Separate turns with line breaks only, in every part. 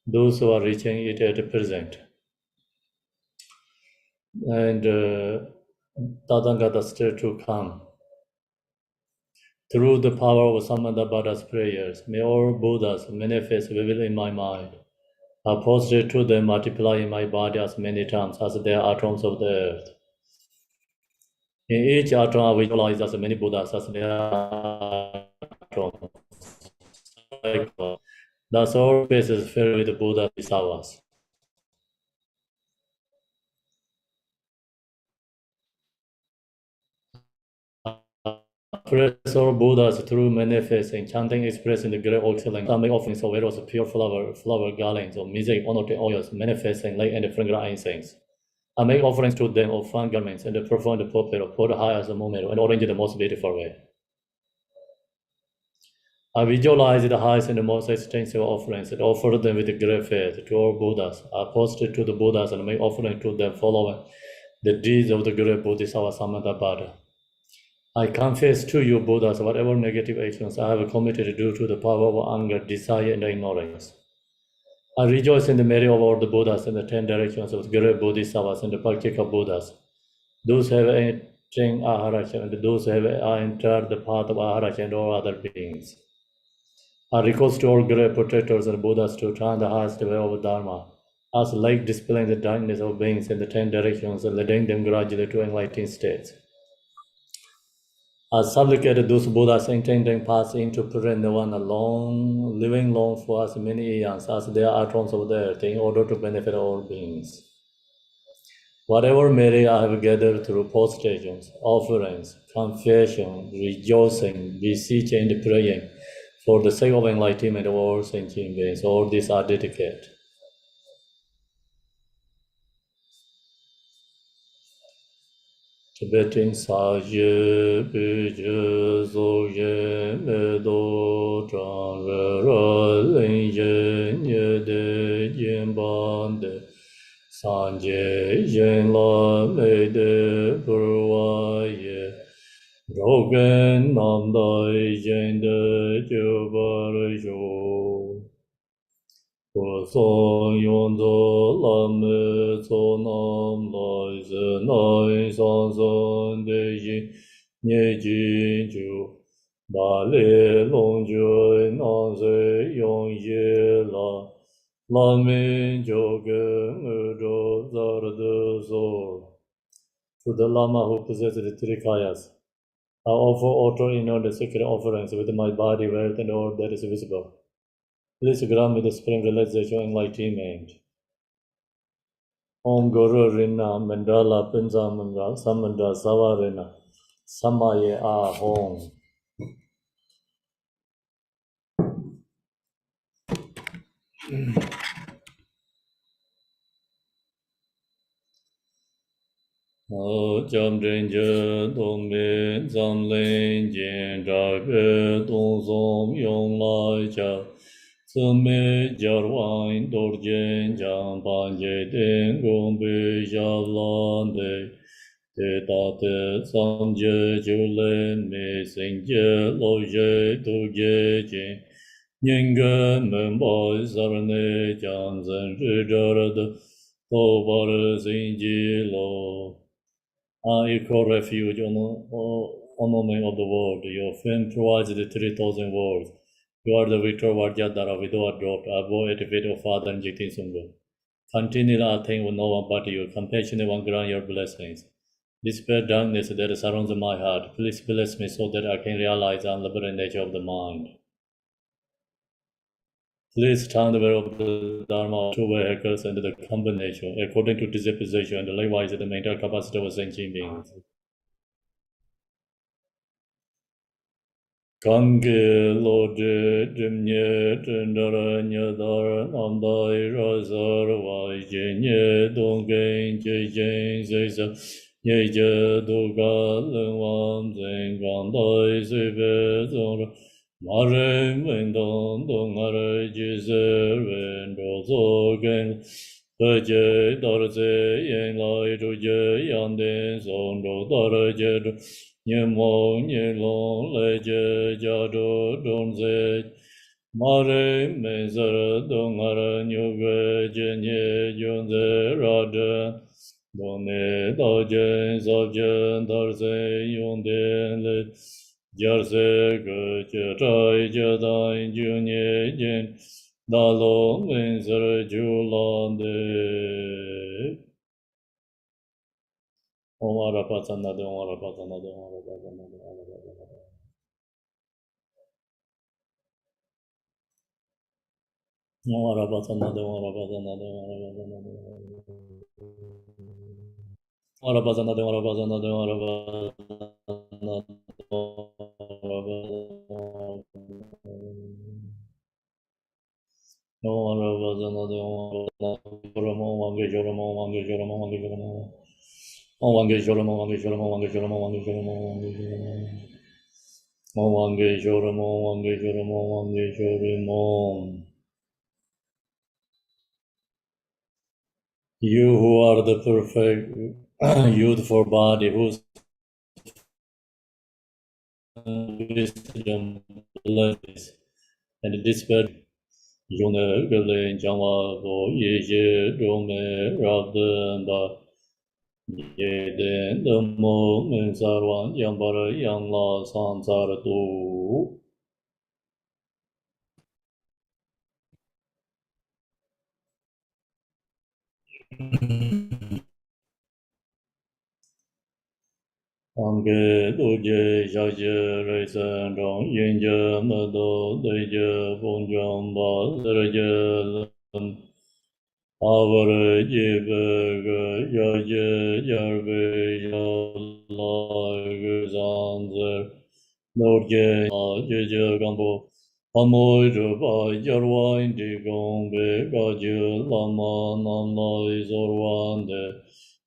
those who are reaching it at the present. And Tathagata state to come. Through the power of Samantabhada's prayers, may all Buddhas manifest vividly in my mind. I prostrate to them, multiply in my body as many times as there are atoms of the earth. In each atom, I visualize as many Buddhas as there are atoms. Thus, all space is filled with Buddha Bodhisattvas. Praise all Buddhas through manifesting, chanting, expressing the great excellence, make offerings of various pure flower garlands, or music, honored oils, manifesting light and fragrant incense. I make offerings to them of fine garments and perform the puppet of Buddha high as a moment and arrange the most beautiful way. I visualize the highest and the most extensive offerings and offer them with great faith to all Buddhas. I prostrate to the Buddhas and make offering to them following the deeds of the great Bodhisattva Samantabhada. I confess to you, Buddhas, whatever negative actions I have committed due to the power of anger, desire, and ignorance. I rejoice in the merit of all the Buddhas and the 10 directions of the great Bodhisattvas and the practical Buddhas. Those who have entered Aharacha and those who have entered the path of Aharacha and all other beings. I request to all great protectors and Buddhas to turn the highest way of Dharma, as light dispelling the darkness of beings in the 10 directions and leading them gradually to enlightened states. I supplicate those Buddhas intending pass into pure nirvana long, living long for as many eons as there are atoms of the earth in order to benefit all beings. Whatever merit I have gathered through postrations, offerings, confession, rejoicing, beseeching, and praying, for the sake of enlightenment of all sentient beings, all these are dedicated. Tibetan Saje Pije Zoye Medo Chang Ra Ling Yen Ye De Yen Ban De Sanje Yen La Me De Purwa Ye Rogen Nam Dai Yen De Ju Bar Yo Son yon zo lam zo nam lai ze nai san san de yin nye jin ju da le long ju nan ze yong ye la la min jo ge ro zar de zor. To the Lama who possesses the three kayas, I offer auto in the sacred offerings with my body, wealth, and all that is visible. Please grant me the supreme realization and enlightenment. Om Guru Rina Mandala Pinzamanga Samanda Savarina Samaye Ahom. Jam Ranger Dong Bin Zam Lin Jin Drabe Dong Zom Yong Lai Cha Sume Jarwain Dorjen Jam Panje Den Gong Bi Jalan De Te Ta Te Sam Je Julen Me Sing Je Lo Je Tu Je Jin Nying Ge Men Bai Sarne Jan Zen Ri Jar De To Bar Sing Ji Lo. You call refuge on the of the world. Your fame provides the 3,000 words. You are the victor Vajradhara, Vidova dropped, above at the feet of Father and Jitin Sungha. Continually I think with no one but you, compassionate one grant your blessings. Despair darkness that surrounds my heart, please bless me so that I can realize the unlimited nature of the mind. Please turn the way of the Dharma of two vehicles and the combination, according to disposition and likewise the mental capacity of sentient beings. Kange lode dimnye tendara nyadar namdai razar vai jenye dongen jejen zeza yeje doga lengwam zengandai sebe zora mare mendon dongare jizer vendo zogen Peje darze yen lai ruje yanden zondo daraje Nyemo nyelon leje jado donze Mare Mezara Dongara Nyuga Jenye Yunze Raja Done Dojen Zobjen Darze Yunden Le Jarse Gche Rai Jadai Junye Jen Dalo Mezara Julande Omara Patana de Omara Patana de Omara Patana de Omara Patana Omara Patana de Omara Patana de Omara Patana de Orabazana de Orabazana de Orabazana de Orabazana de Oramo Wange Joramo Wange Joramo Wange Joramo Wange Joramo Wange Joramo Wange Joramo Wange Joramo Wange Joramo Wange Joramo Wange Joramo. You who are the perfect youthful body, whose wisdom blesses and despair. Yone gele jangwa go ye ye rome rabden da ye de namo mensarwan yambara yangla sansara tu. Ange doje jaje reisen rong yin je medo deje bonjong ba serje avare jebe yaje yarbe yalai zanzer Norge jeje gambo amoy ruba yarwain di gongbe gaju lama namlai zorwande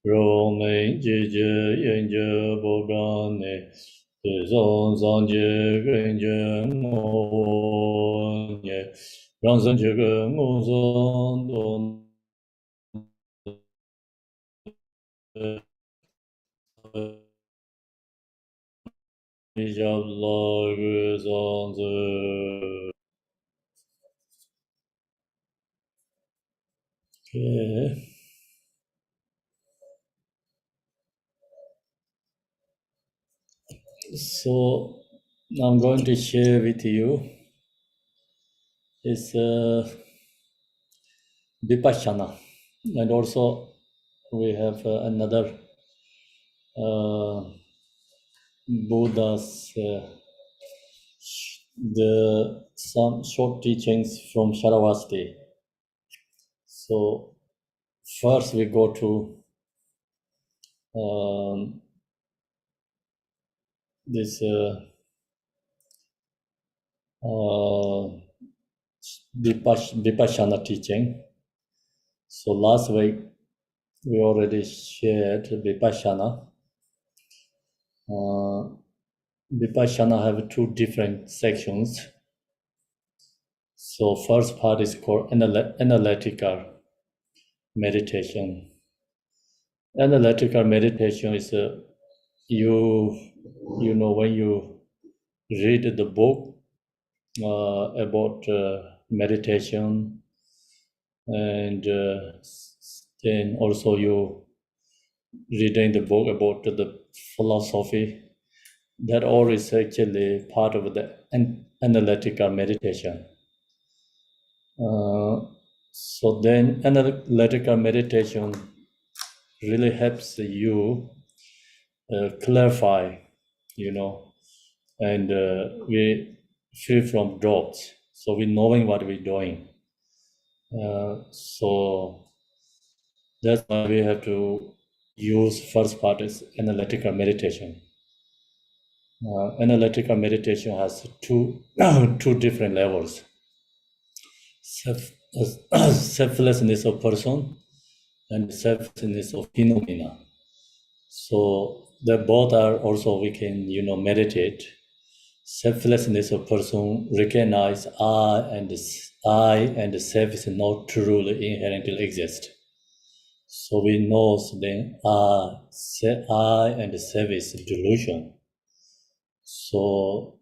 romain jeje yenje bogane zon zanje genje ngonye ranzan jege ngozon don Jabla zanzer. Okay. So I'm going to share with you is Vipassana, and also we have another uh, Buddha's some short teachings from Shravasti. So first we go to this Vipassana teaching. So last week we already shared Vipassana. Vipassana have two different sections. So first part is called analytical meditation. Analytical meditation is you know when you read the book about meditation, and then also you reading the book about the philosophy. That all is actually part of the analytical meditation. So then analytical meditation really helps you clarify, and we free from doubts. So we knowing what we're doing. So that's why we have to use first part is analytical meditation. Analytical meditation has two two different levels. Selflessness of person and selflessness of phenomena. So the both are also we can meditate. Selflessness of person recognize I and the self is not truly inherently exist. So we know then I and the self is delusion. So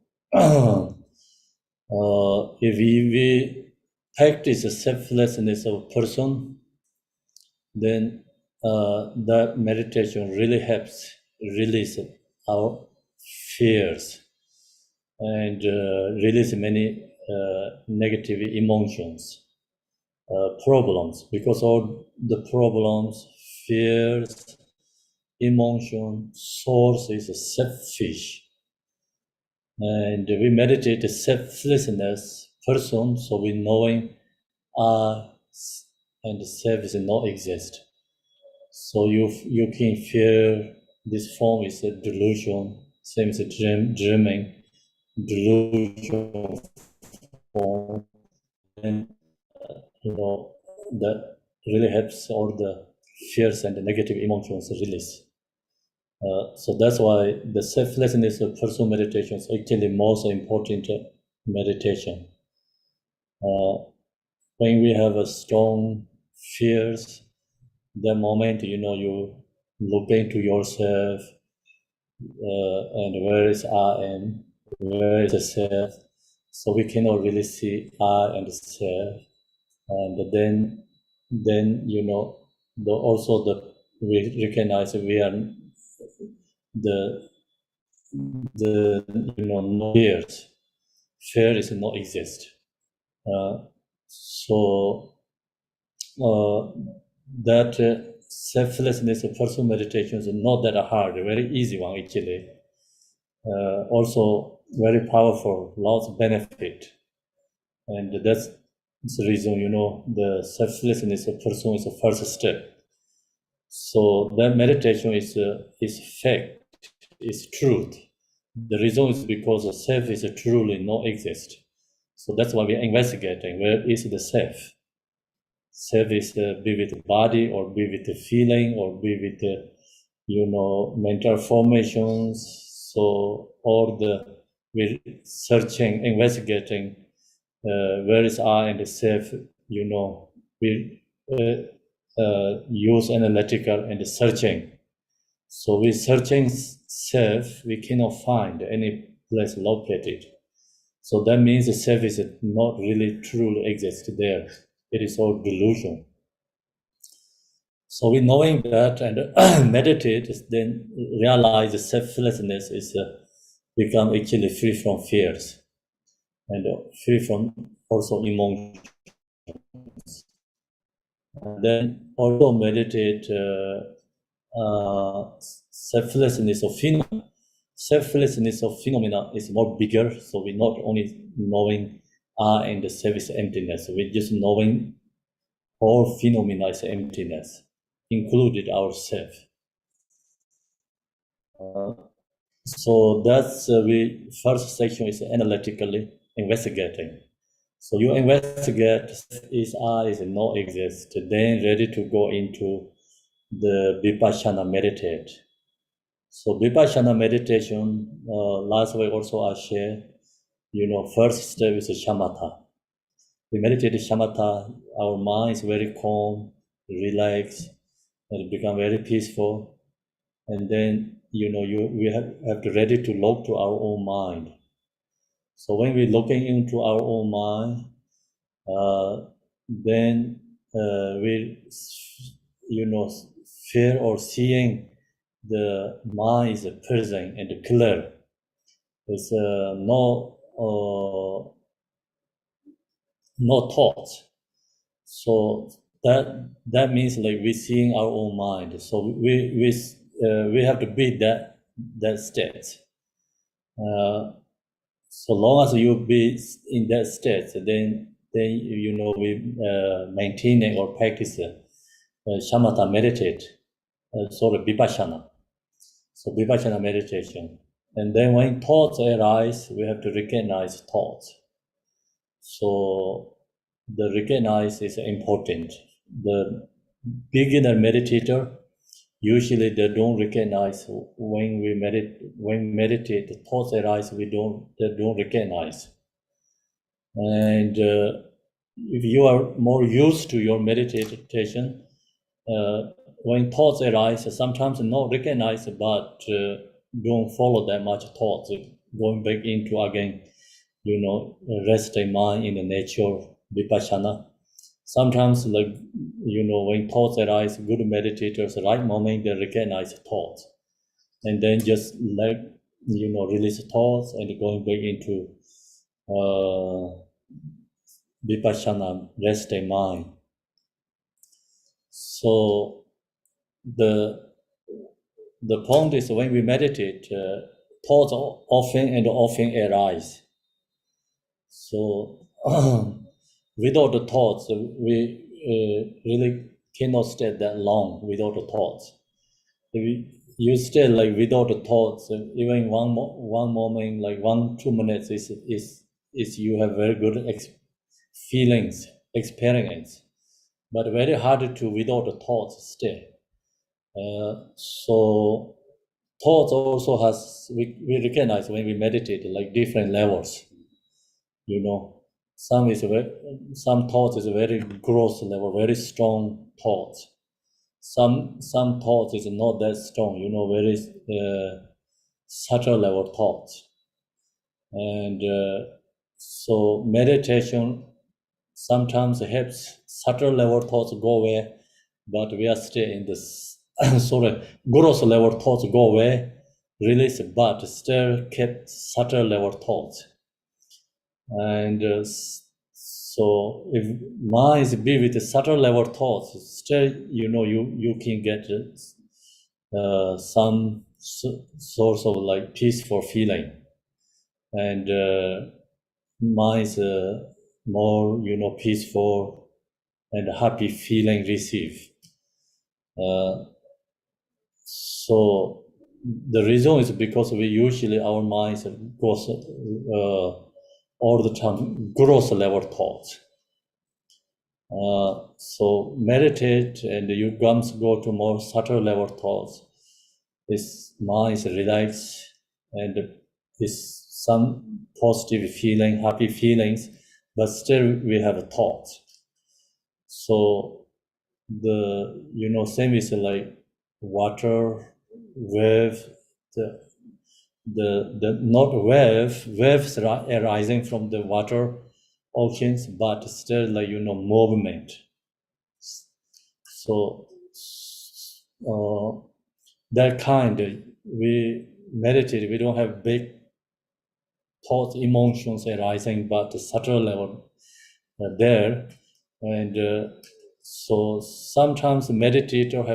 If we practice a selflessness of person, then that meditation really helps release our fears and release many negative emotions, problems, because all the problems, fears, emotion, source is selfish. And we meditate the selflessness person, so we knowing I and self is not exist. So you can feel this form is a delusion, same as a dreaming, delusion form, and that really helps all the fears and the negative emotions release. So that's why the selflessness of personal meditation is actually most important meditation. When we have a strong fears, the moment you look into yourself, and where is I am, where is the self, so we cannot really see I and self, and then we recognize we are the no fears. Fear is not exist. So that selflessness of personal meditation is not that hard, a very easy one actually. Also very powerful, lots of benefit, and that's the reason the selflessness of person is the first step. So that meditation is fact, is truth. The reason is because the self is truly not exist. So that's why we are investigating where is the self. Self is be with the body, or be with the feeling, or be with the mental formations. So all we're searching, investigating where is I and the self. We use analytical and searching. So with searching self, we cannot find any place located. So that means the self is not really truly exist there. It is all delusion. So we knowing that and meditate, then realize the selflessness is become actually free from fears and free from also emotions. And then also meditate selflessness of phenomena. Selflessness of phenomena is more bigger, so we're not only knowing I and the self is emptiness, we're just knowing all phenomena is emptiness, included ourself. So that's we first section is analytically investigating. So you investigate is I is not exist, then ready to go into the Vipassina meditate. So Vipassina meditation, last week also I shared, first step is shamatha. We meditate shamatha, our mind is very calm, relaxed, and become very peaceful. And then, we have to ready to look to our own mind. So when we're looking into our own mind, then we, feel or seeing the mind is present and clear. There's no thoughts. So that means like we're seeing our own mind. So we have to be that state. So long as you be in that state, then we maintaining or practice shamatha meditate, sort of vipassana. So vipassana meditation. And then when thoughts arise, we have to recognize thoughts. So the recognize is important. The beginner meditator, usually they don't recognize when meditate, the thoughts arise, they don't recognize. And if you are more used to your meditation, when thoughts arise, sometimes not recognize, but don't follow that much thoughts, going back into again resting mind in the nature, Vipassina. Sometimes, when thoughts arise, good meditators, right moment, they recognize thoughts. And then just release thoughts and going back into Vipassana, resting mind. So the point is when we meditate, thoughts often arise. So without the thoughts, we really cannot stay that long without the thoughts. If you stay without the thoughts, even one moment, 1-2 minutes is you have very good feelings, experience, but very hard to without the thoughts stay. So thoughts also we recognize when we meditate different levels. Some thoughts is a very gross level, very strong thoughts. Some thoughts is not that strong, very subtle level thoughts. And so meditation sometimes helps subtle level thoughts go away, but we are still in this gross level thoughts go away, release, but still keep subtle level thoughts. And so if mind is be with the subtle level thoughts, still you can get some source of peaceful feeling, and mind is more peaceful and happy feeling receive. So the reason is because we usually our minds goes all the time gross level thoughts. So meditate and you comes go to more subtle level thoughts. This mind is relaxed and is some positive feeling, happy feelings, but still we have thoughts. So the same is like water, wave, the not waves arising from the water oceans, but still movement. So that kind we meditate, we don't have big thoughts, emotions arising, but subtle level there. And so sometimes meditators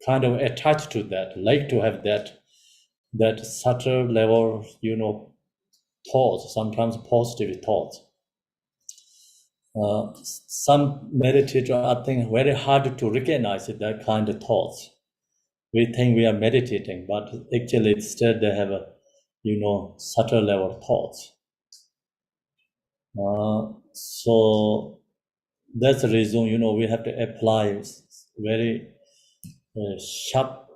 kind of attached to that, like to have that subtle level, thoughts, sometimes positive thoughts. Some meditators, I think, very hard to recognize that kind of thoughts. We think we are meditating, but actually instead they have a, subtle level thoughts. So that's the reason, we have to apply very sharp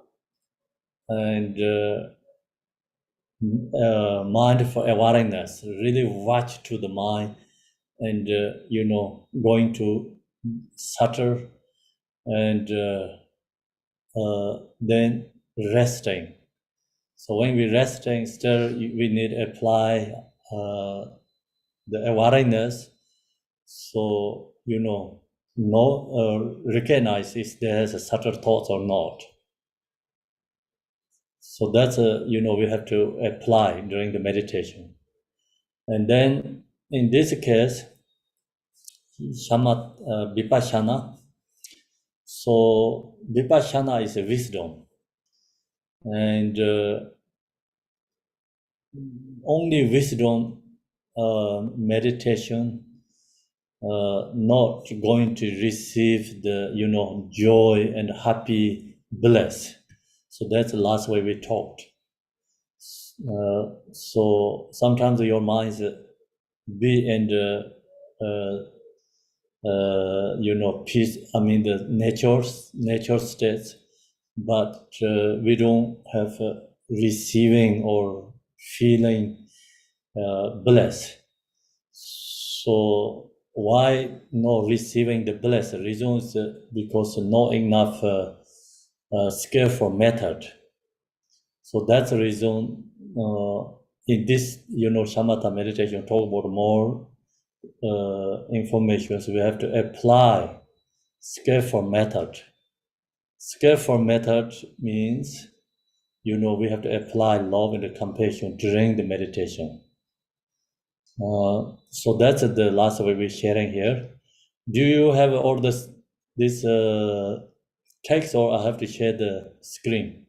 and mindful awareness, really watch to the mind and, going to subtle and then resting. So when we resting, still we need to apply the awareness. So recognize if there's a subtle thoughts or not. So that's we have to apply during the meditation. And then in this case, Vipassana. So Vipassana is a wisdom, and only wisdom meditation not going to receive the joy and happy bliss. So that's the last way we talked. So sometimes your mind be in the peace. I mean the nature states, but we don't have receiving or feeling bliss. So why not receiving the bliss? The reason is because not enough skillful method. So that's the reason in this, shamatha meditation, talk about more information. So we have to apply skillful method. Skillful method means, we have to apply love and compassion during the meditation. So that's the last way we're sharing here. Do you have all this text, or I have to share the screen?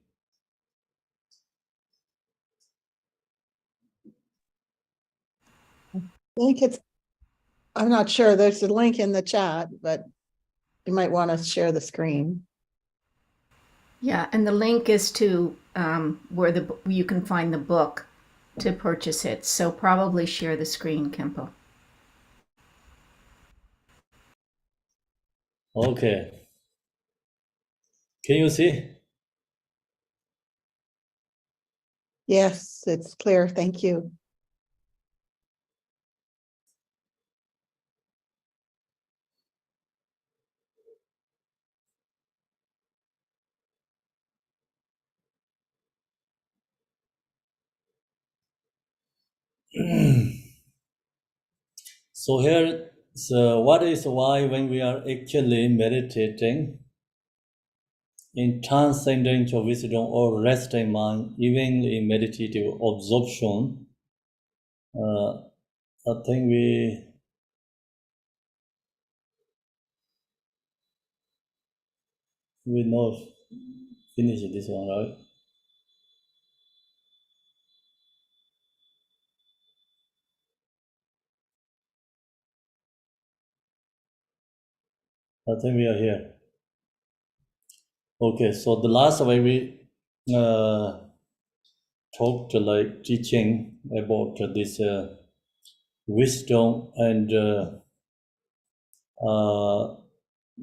I'm not sure. There's a link in the chat, but you might want to share the screen.
Yeah, and the link is to where you can find the book to purchase it. So probably share the screen, Kempo.
Okay. Can you see?
Yes, it's clear. Thank you.
So here, what is why when we are actually meditating in transcendental wisdom or resting mind, even in meditative absorption, I think we know finish this one, right? I think we are here. Okay, so the last way we talked like teaching about this wisdom and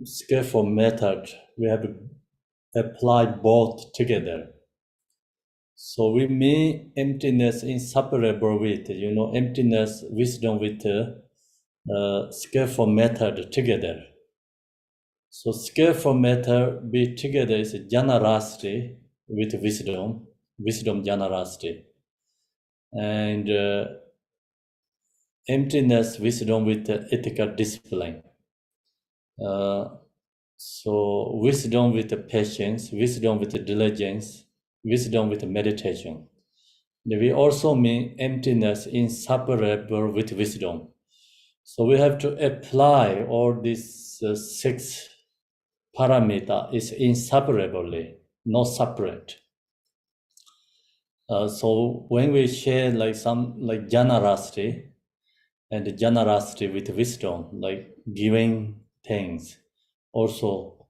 skillful method, we have to apply both together. So we mean emptiness inseparable with, emptiness, wisdom with skillful method together. So skillful method be together is generosity with wisdom generosity. And emptiness, wisdom with ethical discipline. So wisdom with patience, wisdom with diligence, wisdom with meditation. We also mean emptiness inseparable with wisdom. So we have to apply all these 6 parameters is inseparably, not separate. So when we share like generosity and generosity with wisdom, like giving things, also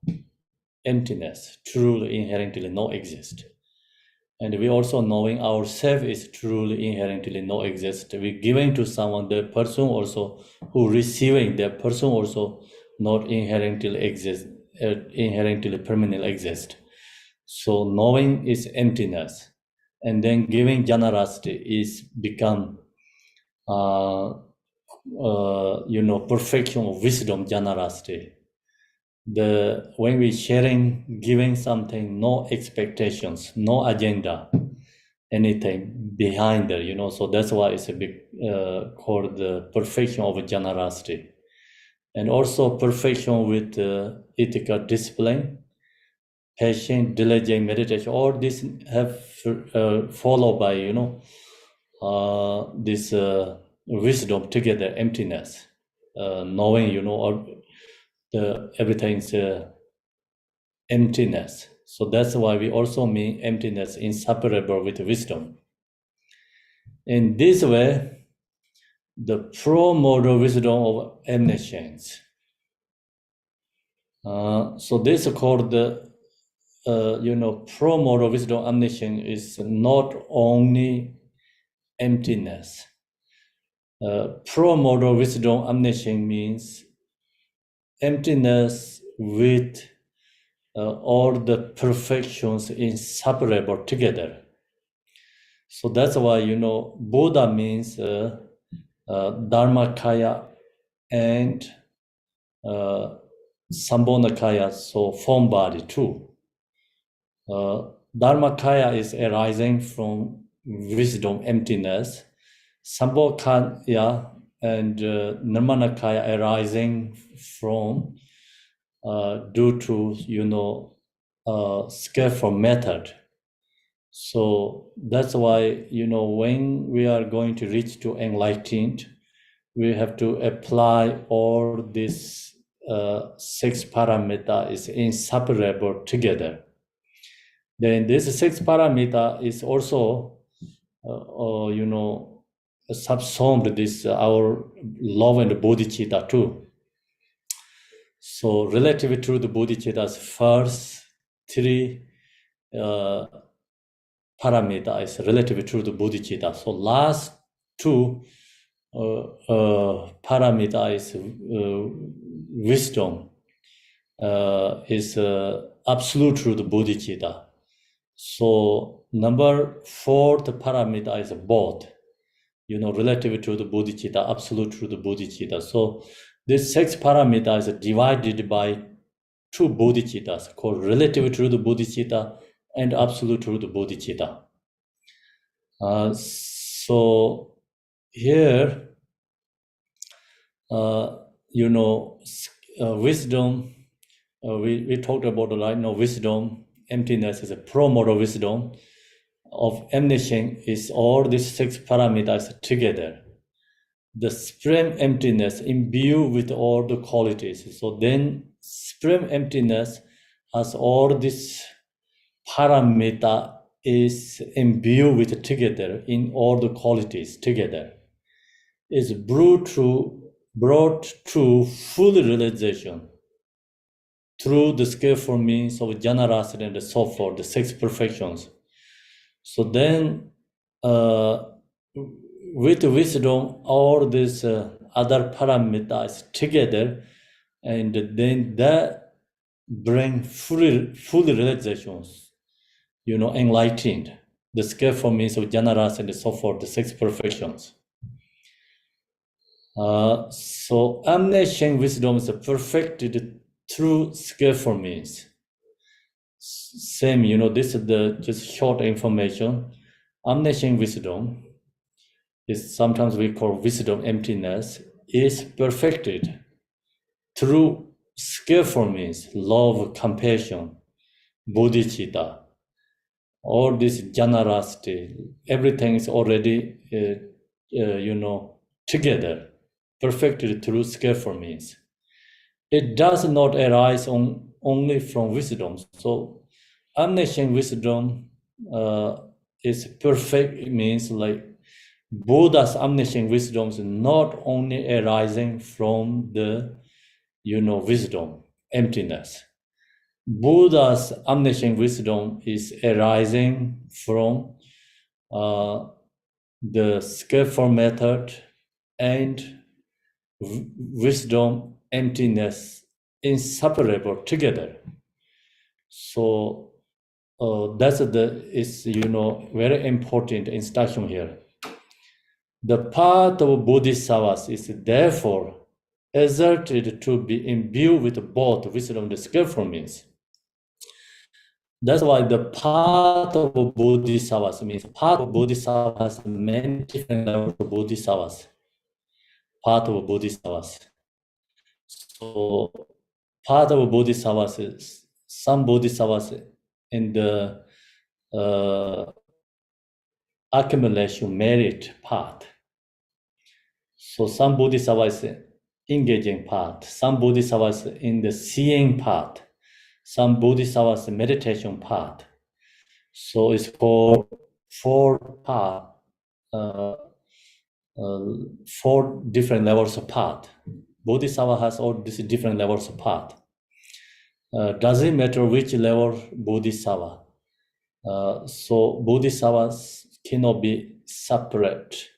emptiness, truly inherently not exist. And we also knowing ourselves is truly inherently not exist. We giving to someone, the person also who receiving, that person also not inherently exist, inherently permanently exist. So knowing is emptiness, and then giving generosity is become, perfection of wisdom generosity. When we sharing, giving something, no expectations, no agenda, anything behind there, so that's why it's a big called the perfection of generosity. And also perfection with ethical discipline, patience, diligent meditation. All this have followed by this wisdom together, emptiness, knowing all the everything's emptiness. So that's why we also mean emptiness inseparable with wisdom. In this way, the pro-moral wisdom of omniscience. So this is called the, pro-moral wisdom omniscience is not only emptiness. Pro-moral wisdom omniscience means emptiness with all the perfections inseparable together. So that's why, Buddha means Dharmakaya and Sambhogakaya, so form body too. Dharmakaya is arising from wisdom, emptiness, Sambhogakaya and Nirmanakaya arising from due to skillful method. So that's why when we are going to reach to enlightened, we have to apply all these 6 parameter is inseparable together. Then this 6 parameter is also subsumed this our love and bodhicitta too. So relative to the bodhicitta's first 3 parameter is relative to the bodhicitta. So last 2 parameter is wisdom, is absolute truth bodhicitta. So number 4th parameter is both, relative to the bodhicitta, absolute truth bodhicitta. So this 6 parameters are divided by 2 bodhicittas called relative truth bodhicitta and absolute truth bodhicitta. So here, wisdom, we talked about wisdom, emptiness is a pro-moral wisdom of emanation is all these 6 parameters together. The supreme emptiness imbued with all the qualities. So then supreme emptiness has all this parameter is imbued with together in all the qualities together. Is brought to full realization through the skillful means of generosity and so forth, the 6 perfections. So then, with wisdom, all these other parameters together, and then that bring full realizations, enlightened, the skillful means of generosity and so forth, the 6 perfections. So omniscient wisdom is perfected through skillful means. Same, this is the just short information. Omniscient wisdom is sometimes we call wisdom emptiness, is perfected through skillful means, love, compassion, bodhicitta, all this generosity, everything is already, together, perfected through skillful means. It does not arise only from wisdom. So omniscient wisdom is perfect. It means like Buddha's omniscient wisdom is not only arising from the, wisdom, emptiness. Buddha's omniscient wisdom is arising from the skillful method and wisdom, emptiness, inseparable together. So that's very important instruction here. The path of bodhisattvas is therefore exerted to be imbued with both wisdom and skillful means. That's why the path of bodhisattvas means path of bodhisattvas has many different levels of bodhisattvas. Path of bodhisattvas. So part of bodhisattvas is some bodhisattvas in the accumulation merit path. So some bodhisattvas engaging path, some bodhisattvas in the seeing path, some bodhisattvas meditation path. So it's called 4 path, 4 different levels of path. Bodhisattva has all these different levels of path. Doesn't matter which level bodhisattva. So bodhisattvas cannot be separate.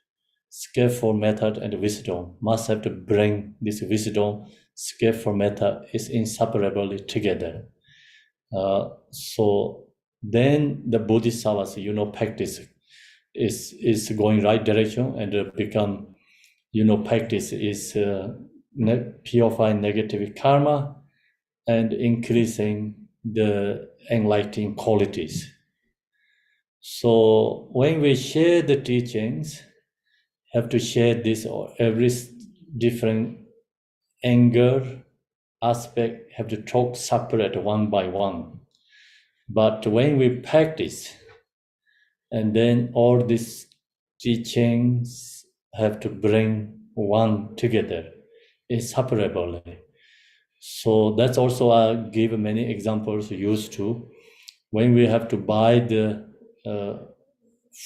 Skillful method and wisdom must have to bring this wisdom. Skillful method is inseparably together. So then the bodhisattvas, practice is going right direction and become, practice is purifying negative karma and increasing the enlightening qualities. So when we share the teachings, have to share this or every different anger aspect, have to talk separate one by one. But when we practice, and then all these teachings have to bring one together, inseparably. So that's also I give many examples used to when we have to buy the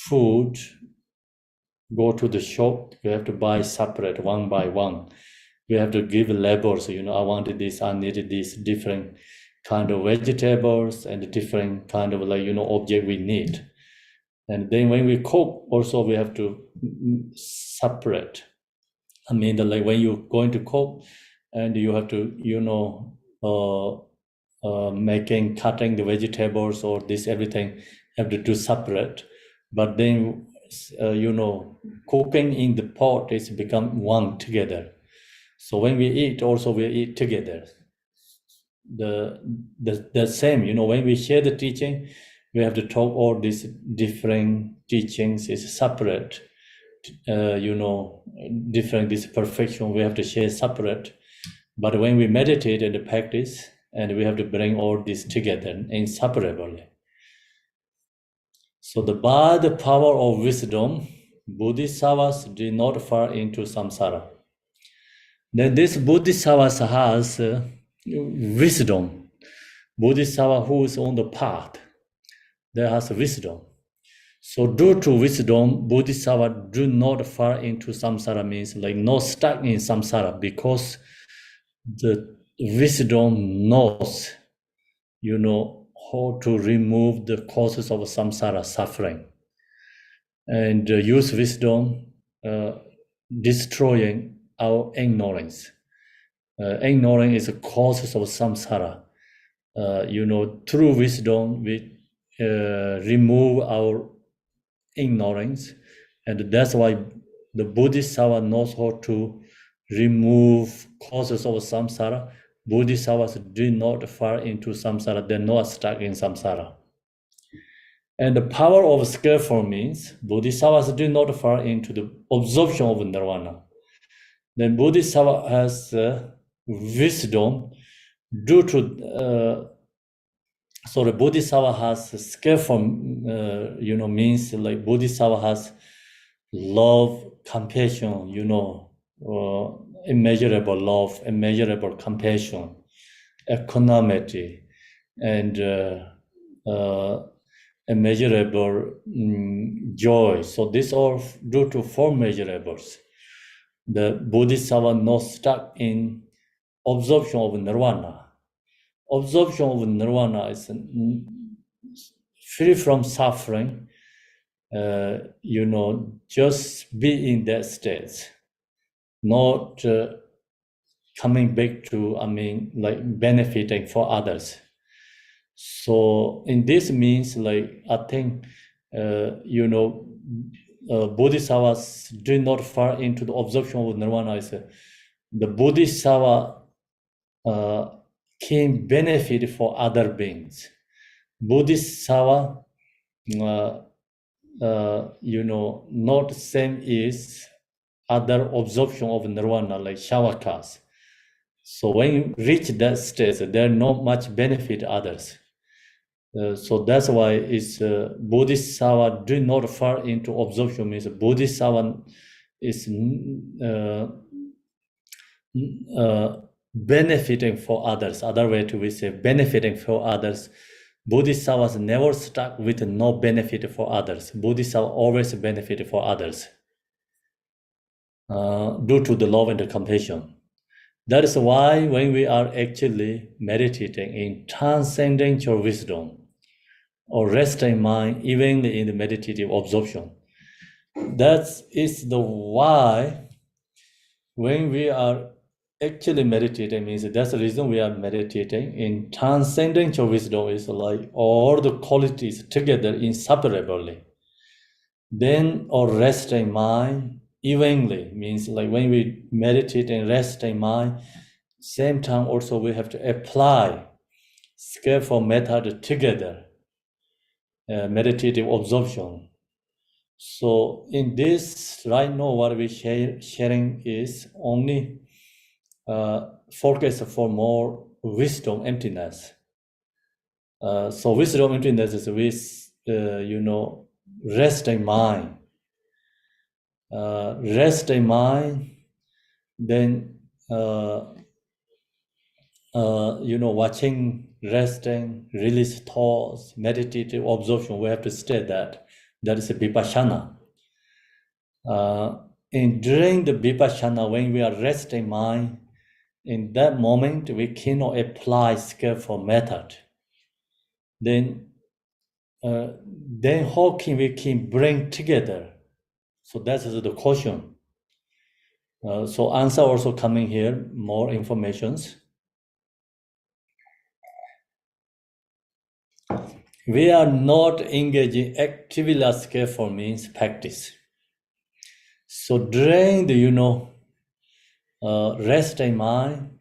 food, go to the shop, we have to buy separate one by one. We have to give labels, I wanted this, I needed this, different kind of vegetables and different kind of object we need. And then when we cook, also we have to separate. I mean, like when you're going to cook and you have to, cutting the vegetables or this, everything have to do separate. But then, cooking in the pot is become one together. So when we eat, also we eat together. The same, when we share the teaching, we have to talk all these different teachings is separate. Different this perfection we have to share separate. But when we meditate and practice, and we have to bring all this together inseparably. So by the power of wisdom, Bodhisattvas did not fall into samsara. Then this Bodhisattvas has wisdom. Bodhisattva who is on the path, there has wisdom. So due to wisdom, Bodhisattva do not fall into samsara, means like not stuck in samsara, because the wisdom knows, how to remove the causes of samsara suffering, and use wisdom destroying our ignorance. Ignorance is the causes of samsara. Through wisdom, we remove our ignorance, and that's why the Bodhisattva knows how to remove causes of samsara. Bodhisattvas do not fall into samsara, they're not stuck in samsara. And the power of skillful means Bodhisattvas do not fall into the absorption of nirvana. Then Bodhisattva has wisdom due to so the Bodhisattva has skillful, means like Bodhisattva has love, compassion, immeasurable love, immeasurable compassion, equanimity, and immeasurable joy. So these are due to four measurables. The Bodhisattva not stuck in absorption of nirvana. Absorption of nirvana is free from suffering, just be in that state, not coming back to, like benefiting for others. So in this means, like, I think, Bodhisattvas do not fall into the absorption of nirvana. The Bodhisattva can benefit for other beings. Bodhisattva, not same is other absorption of nirvana like shavakas. So when you reach that stage, there not much benefit others. So that's why it's Bodhisattva do not fall into absorption, means Bodhisattva is benefiting for others. Other way to we say benefiting for others. Bodhisattvas never stuck with no benefit for others. Bodhisattva always benefit for others due to the love and the compassion. That is why when we are actually meditating in transcendental wisdom or resting mind, even in the meditative absorption, that is the why when we are actually meditating, means that's the reason we are meditating in transcendental wisdom, is like all the qualities together inseparably. Then our resting mind evenly, means like when we meditate and resting mind, same time also we have to apply skillful method together. meditative absorption. So in this, right now, what we sharing is only focus for more wisdom emptiness. So wisdom emptiness is with, rest in mind. Rest in mind, then, watching, resting, release thoughts, meditative absorption, we have to state that. That is a Vipassina. During the Vipassina, when we are resting mind, in that moment, we cannot apply skillful method. Then how can we can bring together? So that is the question. So answer also coming here, more informations. We are not engaging actively as skillful means practice. So during the, rest in mind,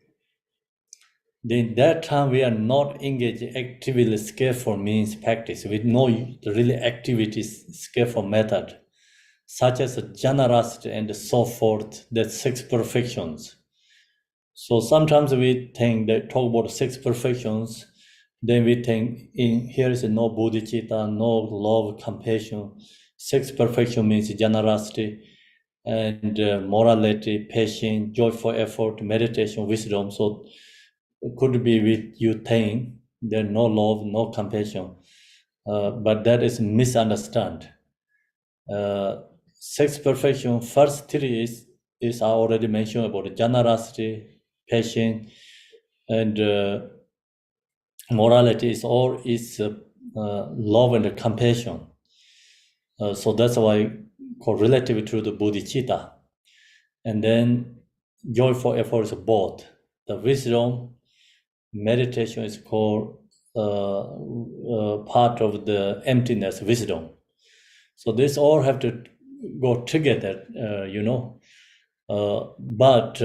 then that time we are not engaging actively skillful means practice with no really activities skillful method, such as generosity and so forth, the 6 perfections. So sometimes we think that talk about 6 perfections, then we think here is no bodhicitta, no love, compassion. 6 perfection means generosity and morality, patience, joyful effort, meditation, wisdom. So it could be with you think there no love, no compassion, but that is misunderstood. 6 perfection, first 3 is I already mentioned about generosity, patience, and morality is all love and compassion. So that's why correlative to the bodhicitta. And then joyful effort is both. The wisdom, meditation is called part of the emptiness, wisdom. So this all have to go together, but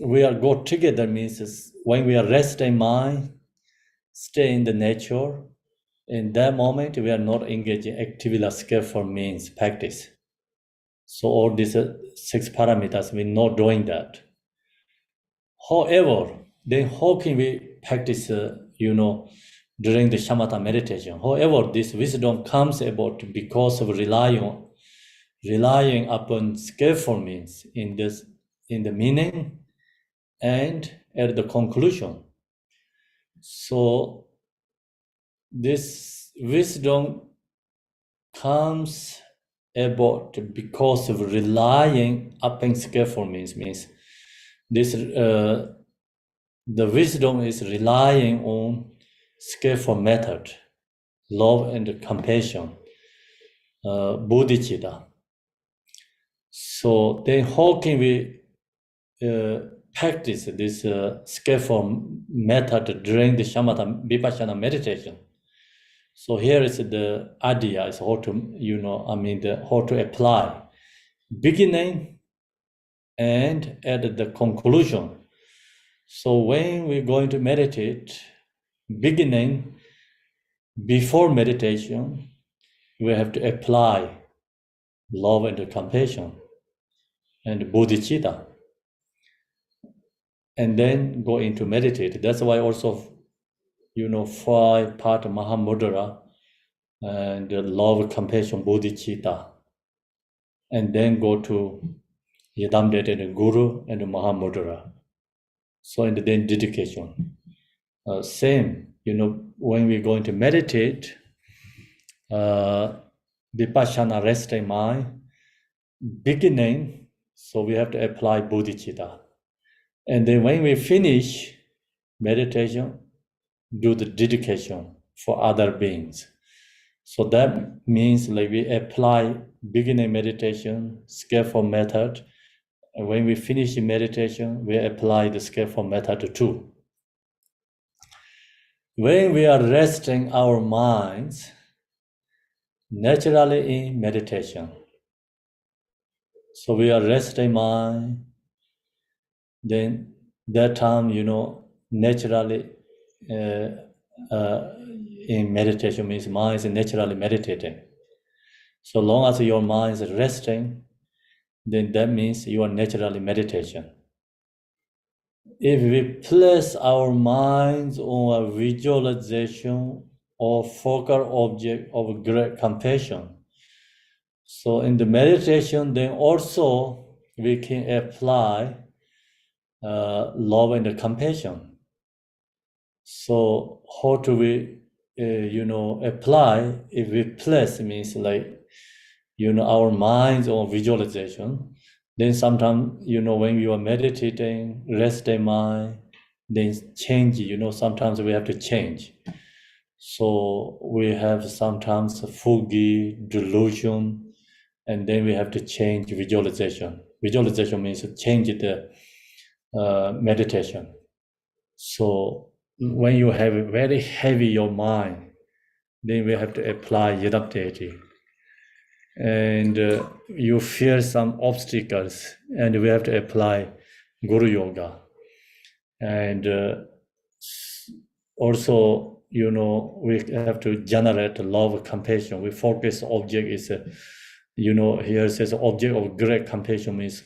we are go together means when we are rest in mind, stay in the nature, in that moment we are not engaging actively skillful means practice. So all these 6 parameters, we're not doing that. However, then how can we practice, during the shamatha meditation? However, this wisdom comes about because of relying upon skillful means in the meaning and at the conclusion. So this wisdom comes about because of relying upon skillful means this the wisdom is relying on skillful method, love and compassion, bodhicitta. So then how can we practice this skillful method during the shamatha vipassana meditation? So here is the idea is how to, how to apply beginning and at the conclusion. So when we're going to meditate, beginning, before meditation, we have to apply love and compassion and bodhicitta, and then go into meditate. That's why also, 5 part Mahamudra and love, compassion, bodhicitta, and then go to Yadam and Guru and Mahamudra. So and then dedication. Same, when we're going to meditate, Vipassana rest in mind, beginning, so we have to apply bodhicitta. And then when we finish meditation, do the dedication for other beings. So that means like we apply beginning meditation, skillful method. And when we finish meditation, we apply the skillful method too. When we are resting our minds, naturally in meditation. So we are resting mind, then that time, naturally in meditation means mind is naturally meditating. So long as your mind is resting, then that means you are naturally meditation. If we place our minds on a visualization or focal object of great compassion, so in the meditation, then also we can apply love and compassion. So how do we, apply? If we place means like, our minds on visualization, then sometimes, when you are meditating, rest the mind, then change, sometimes we have to change. So we have sometimes foggy delusion, and then we have to change visualization. Visualization means to change the meditation. So when you have very heavy your mind, then we have to apply yidam deity. And you fear some obstacles, and we have to apply Guru Yoga. And also, we have to generate love, compassion. We focus object is, here it says object of great compassion means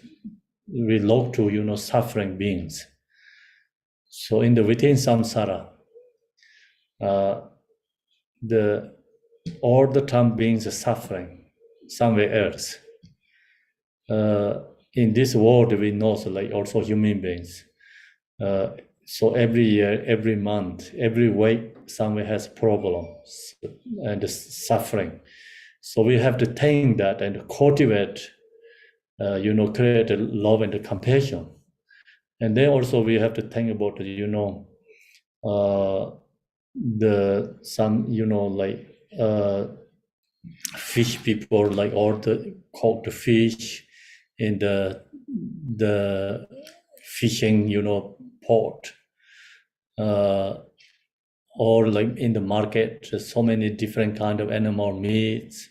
we look to, suffering beings. So in the within samsara, all the time beings are suffering somewhere else. In this world, we know, so like also human beings. So every year, every month, every week, someone has problems and suffering. So we have to think that and cultivate, create a love and compassion. And then also we have to think about, fish people, like all the caught fish in the fishing, port. Or like in the market, so many different kind of animal meats,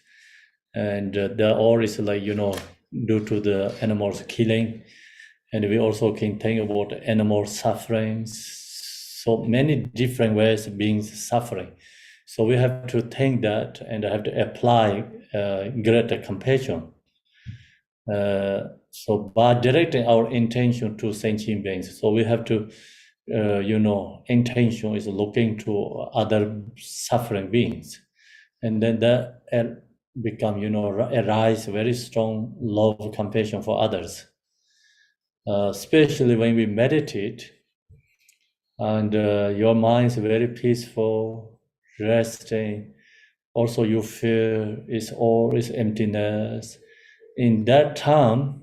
and they're always like, due to the animals killing. And we also can think about animal sufferings. So many different ways beings suffering. So we have to think that and have to apply greater compassion. So by directing our intention to sentient beings, so we have to, intention is looking to other suffering beings, and then that become, arise very strong love, compassion for others. Especially when we meditate, and your mind is very peaceful, resting. Also, you feel it's all is emptiness. In that time,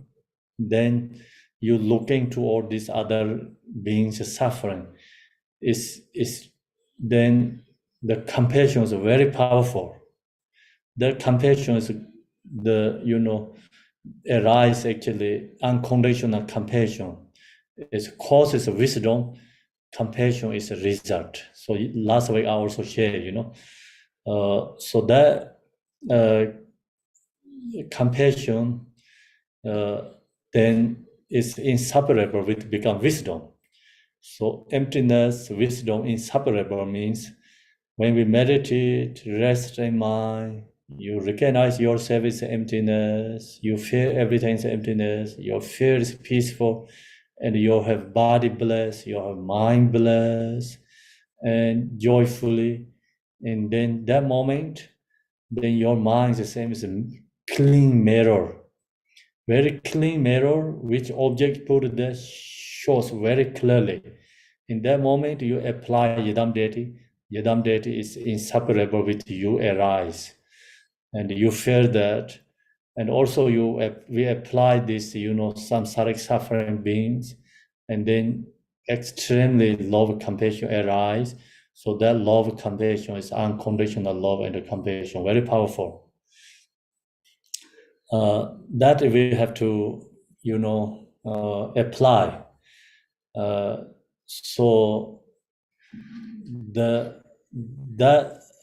then you looking to all these other beings suffering. Is then the compassion is very powerful. That compassion is the arise actually unconditional compassion. It causes wisdom. Compassion is a result. So last week I also shared, so that compassion then is inseparable with become wisdom. So emptiness, wisdom, inseparable means when we meditate, rest in mind, you recognize yourself as emptiness, you feel everything is emptiness, your fear is peaceful, and you have body blessed, you have mind blessed, and joyfully. And then that moment, then your mind is the same as a clean mirror. Very clean mirror, which object put there shows very clearly. In that moment, you apply yidam deity. Yidam deity is inseparable with you arise. And you feel that. And also we apply this, samsaric suffering beings, and then extremely love, compassion arise. So that love, compassion is unconditional love and compassion, very powerful. That we have to, apply. So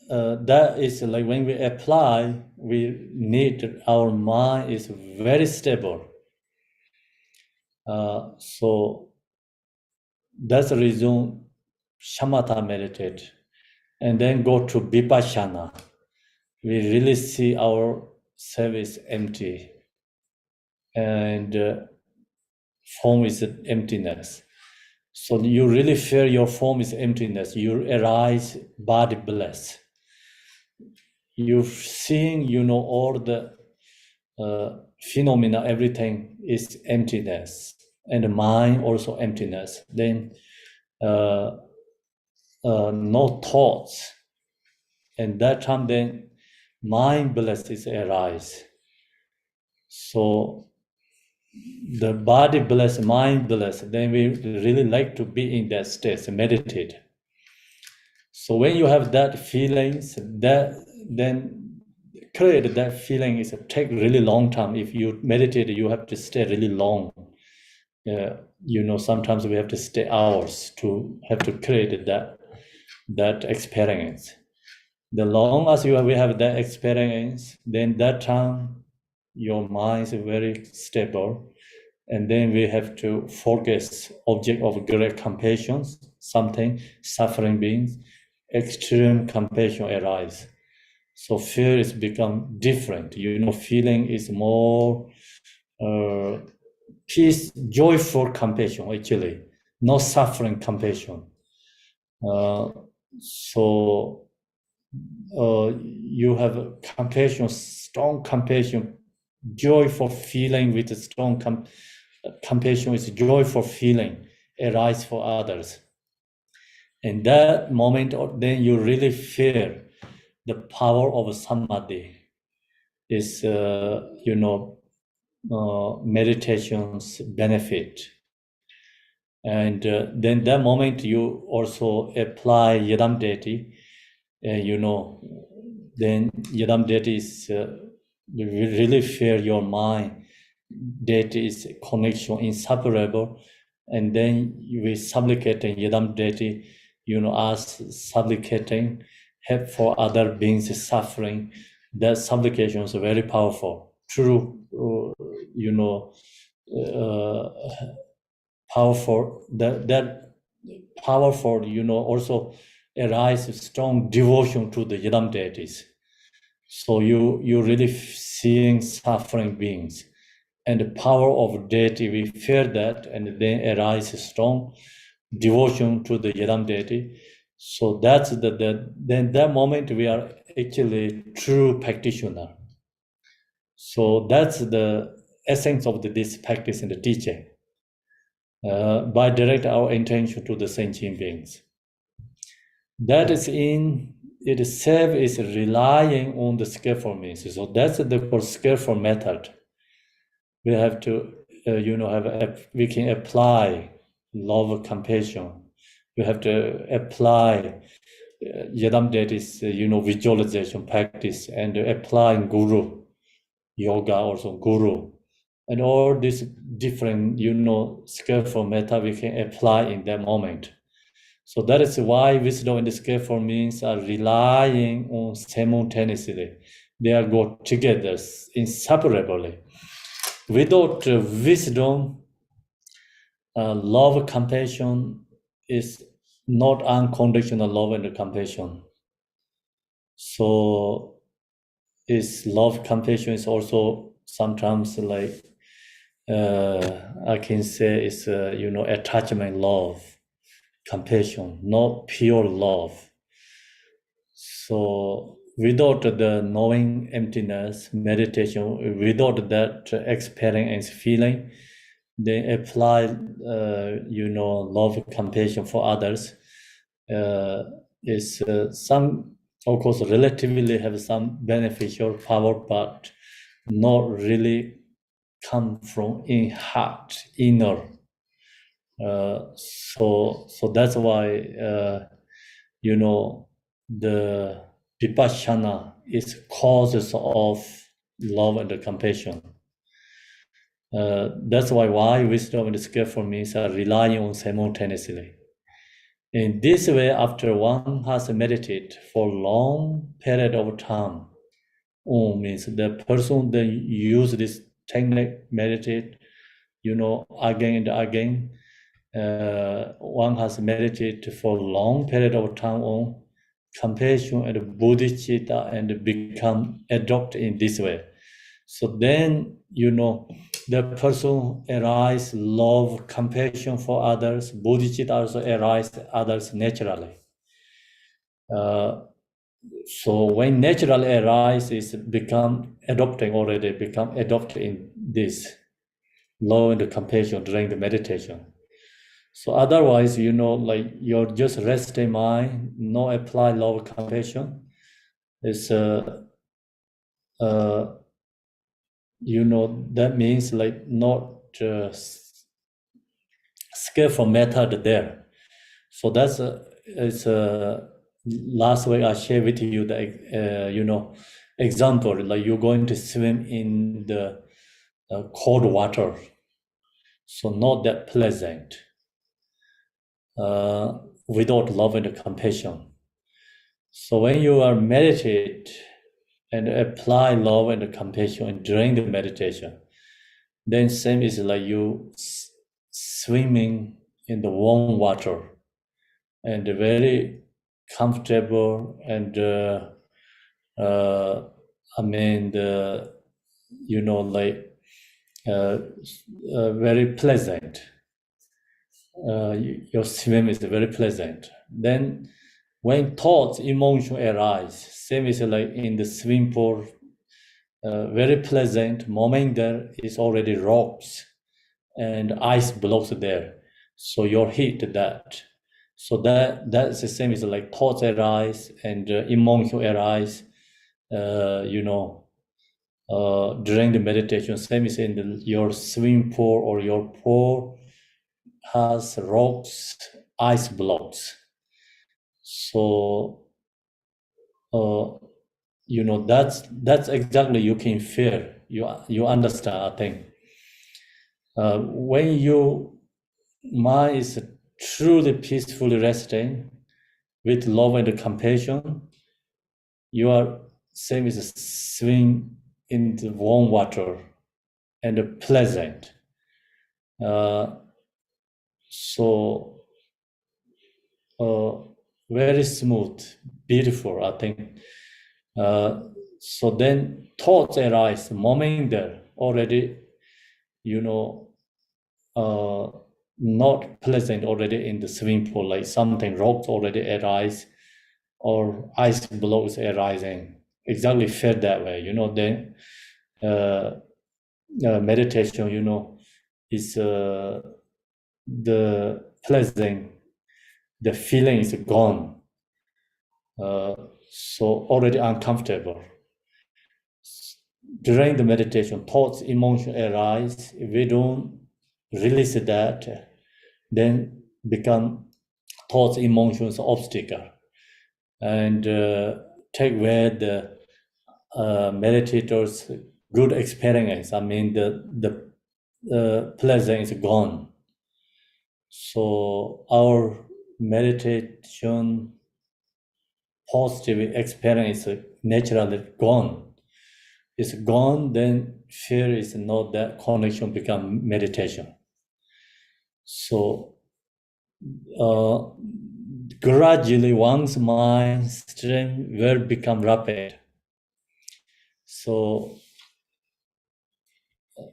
that is like when we apply, we need our mind is very stable. So that's the reason shamatha meditate. and then go to Vipassina. We really see our self is empty, and form is emptiness. So you really feel your form is emptiness. You arise body bless. You seeing, all the phenomena, everything is emptiness, and the mind also emptiness. Then no thoughts, and that time then mind bless is arise. So the body bless, mind bless, then we really like to be in that state, meditate. So when you have that feelings, then create that feeling is take really long time. If you meditate, you have to stay really long. Sometimes we have to stay hours to have to create that experience. The long as we have that experience, then that time your mind is very stable. And then we have to focus object of great compassion, something, suffering beings, extreme compassion arise. So fear is become different. Feeling is more peace, joyful compassion, actually, no suffering compassion. So you have compassion, strong compassion, joyful feeling with a strong compassion is joyful feeling arise for others. In that moment, then you really feel the power of samadhi. Is meditation's benefit, and then that moment you also apply yadam deity, then yadam deity is you really feel your mind. That is connection inseparable, and then we supplicating yadam deity, us supplicating help for other beings suffering. That supplication is very powerful. True, powerful. That powerful, also arise strong devotion to the yadam deities. So you really seeing suffering beings. And the power of deity, we fear that, and then arise strong devotion to the Yadam deity. So that's then that moment we are actually true practitioner. So that's the essence of this practice and the teaching. By direct our intention to the sentient beings. That is in itself is relying on the skillful means. So that's the skillful method. We have to, we can apply love, compassion. We have to apply Yadam deities, visualization practice, and applying guru, yoga also guru, and all these different, skillful method we can apply in that moment. So that is why wisdom and skillful means are relying on simultaneously. They are go together inseparably. Without wisdom, love, compassion is not unconditional love and compassion. So, is love, compassion is also sometimes like I can say it's attachment, love, compassion, not pure love. So without the knowing emptiness, meditation, without that experience, feeling, they apply, love, compassion for others. Is some, of course, relatively have some beneficial power, but not really come from in heart, inner. So that's why, the Vipassana is causes of love and compassion. That's why wisdom and skillful means are relying on simultaneously. In this way, after one has meditated for long period of time, means the person that use this technique, meditate, again and again, one has meditated for long period of time on, compassion and bodhicitta and become adopt in this way. So then, the person arise love, compassion for others. Bodhicitta also arise others naturally. So when naturally arise, is become adopting already, become adopt in this love and compassion during the meditation. So otherwise, like you're just resting mind, no apply love, compassion. It's that means like not skillful method there. So that's it's last week I shared with you the example, like you're going to swim in the cold water, so not that pleasant without love and compassion. So when you are meditate and apply love and compassion during the meditation, then same is like you swimming in the warm water and very comfortable and very pleasant. Your swim is very pleasant. Then when thoughts, emotion arise, same is like in the swimming pool, very pleasant moment there is already rocks and ice blocks there. So your heat that. So that's the same as like thoughts arise and emotion arise, during the meditation. Same is in your swimming pool or your pool has rocks, ice blocks. So, that's exactly you can feel. You understand, I think. When your mind is truly peacefully resting with love and compassion, you are same as swim in the warm water and pleasant. Very smooth, beautiful, I think. So then thoughts arise, moment there already, not pleasant already in the swimming pool, like something rocks already arise or ice blocks arising. Exactly felt that way, then meditation, is the pleasant, the feeling is gone. So already uncomfortable. During the meditation, thoughts, emotion arise. If we don't release that, then become thoughts, emotions, obstacle, and take away the meditators' good experience. I mean, the pleasure is gone. So our meditation positive experience is naturally gone. It's gone, then fear is not that connection become meditation. So gradually one's mind stream will become rapid. So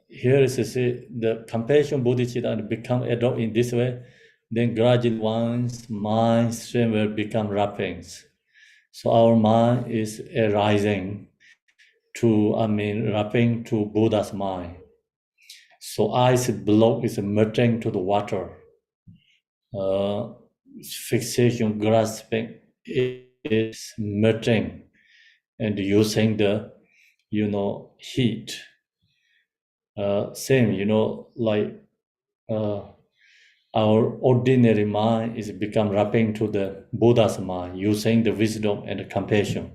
here is the compassion bodhicitta and become adopt in this way, then gradually one's mind stream will become rapid. So our mind is arising wrapping to Buddha's mind. So ice block is merging to the water. Fixation, grasping is merging and using the, heat. Same, like our ordinary mind is become wrapping to the Buddha's mind, using the wisdom and the compassion.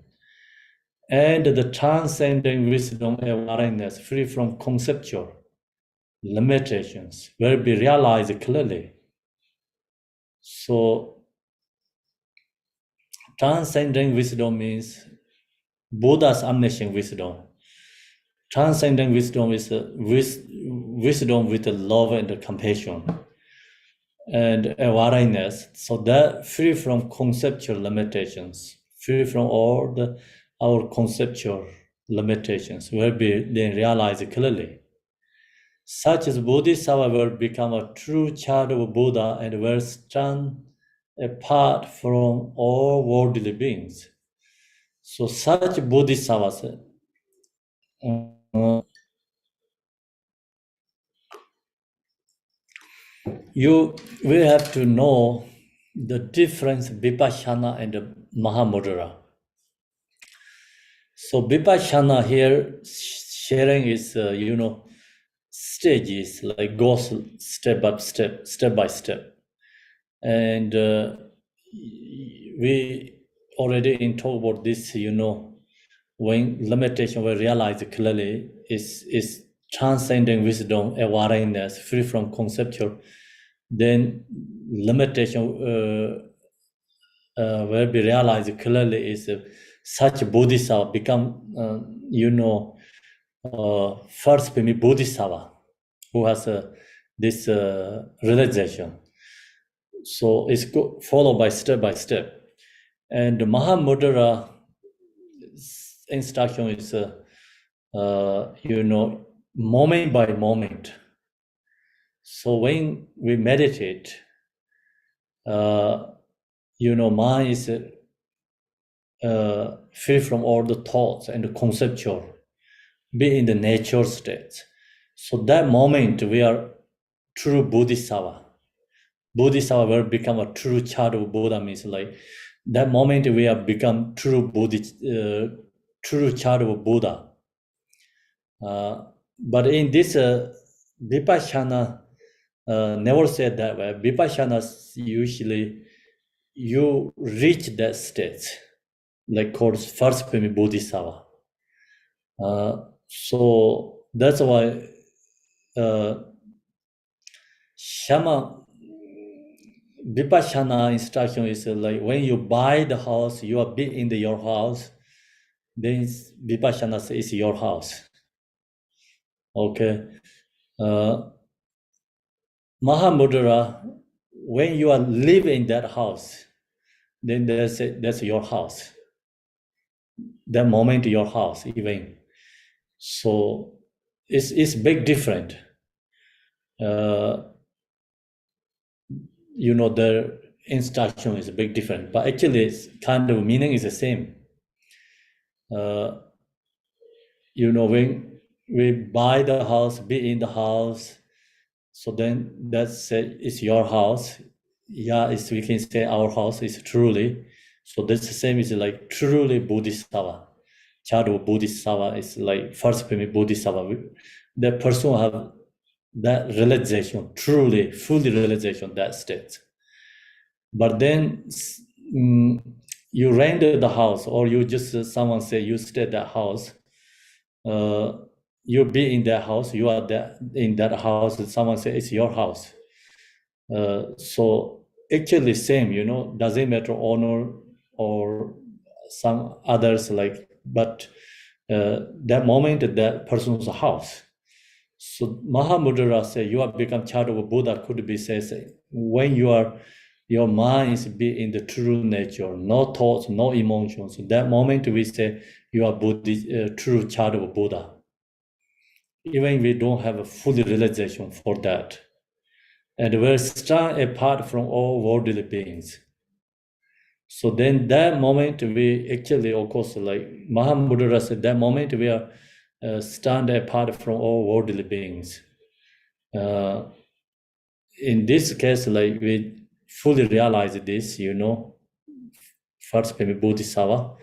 And the transcending wisdom and awareness, free from conceptual limitations, will be realized clearly. So, transcending wisdom means Buddha's omniscient wisdom. Transcending wisdom is wisdom with the love and the compassion and awareness. So that free from conceptual limitations, free from all our conceptual limitations, will be then realized clearly. Such as Bodhisattva will become a true child of Buddha and will stand apart from all worldly beings. So such Bodhisattvas, you will have to know the difference Vipassana and Mahamudra. So Vipassana here sharing is, stages, like goes step by step. And we already talk about this, when limitation will realize clearly is transcending wisdom, awareness, free from conceptual, then limitation will be realized clearly is such Bodhisattva become, first Bodhisattva who has this realization. So it's followed by step. And Mahamudra instruction is, moment by moment. So when we meditate, mind is free from all the thoughts and conceptual, be in the nature state. So that moment we are true Bodhisattva. Bodhisattva will become a true child of Buddha, means like that moment we have become true child of Buddha. But in this Vipassana, never said that way. Vipassana usually you reach that state, like called first Bodhisattva. So that's why Shama Vipassana instruction is like when you buy the house, you are big in your house, then Vipassana is your house. Okay. Mahamudra, when you are living in that house, then that's your house. That moment, your house, even. So it's big different. The instruction is a big different, but actually it's kind of meaning is the same. When we buy the house, be in the house, so then that's it's your house. Yeah, we can say our house is truly. So that's the same as like truly Bodhisattva. Child of Bodhisattva is like first Bodhisattva. That person will have that realization, truly, fully realization, that state. But then you rent the house, or you just, someone say you stay at that house, you be in that house, you are in that house, and someone say it's your house. So actually same, doesn't matter owner or some others, like, but that moment that person's house. So Mahamudra say you have become child of Buddha could be says when your mind is be in the true nature, no thoughts, no emotions. That moment we say you are true child of Buddha. Even we don't have a full realization for that. And we're stand apart from all worldly beings. So then that moment we actually, of course, like Mahamudra said, that moment we are stand apart from all worldly beings. In this case, like we fully realize this, first maybe Bodhisattva,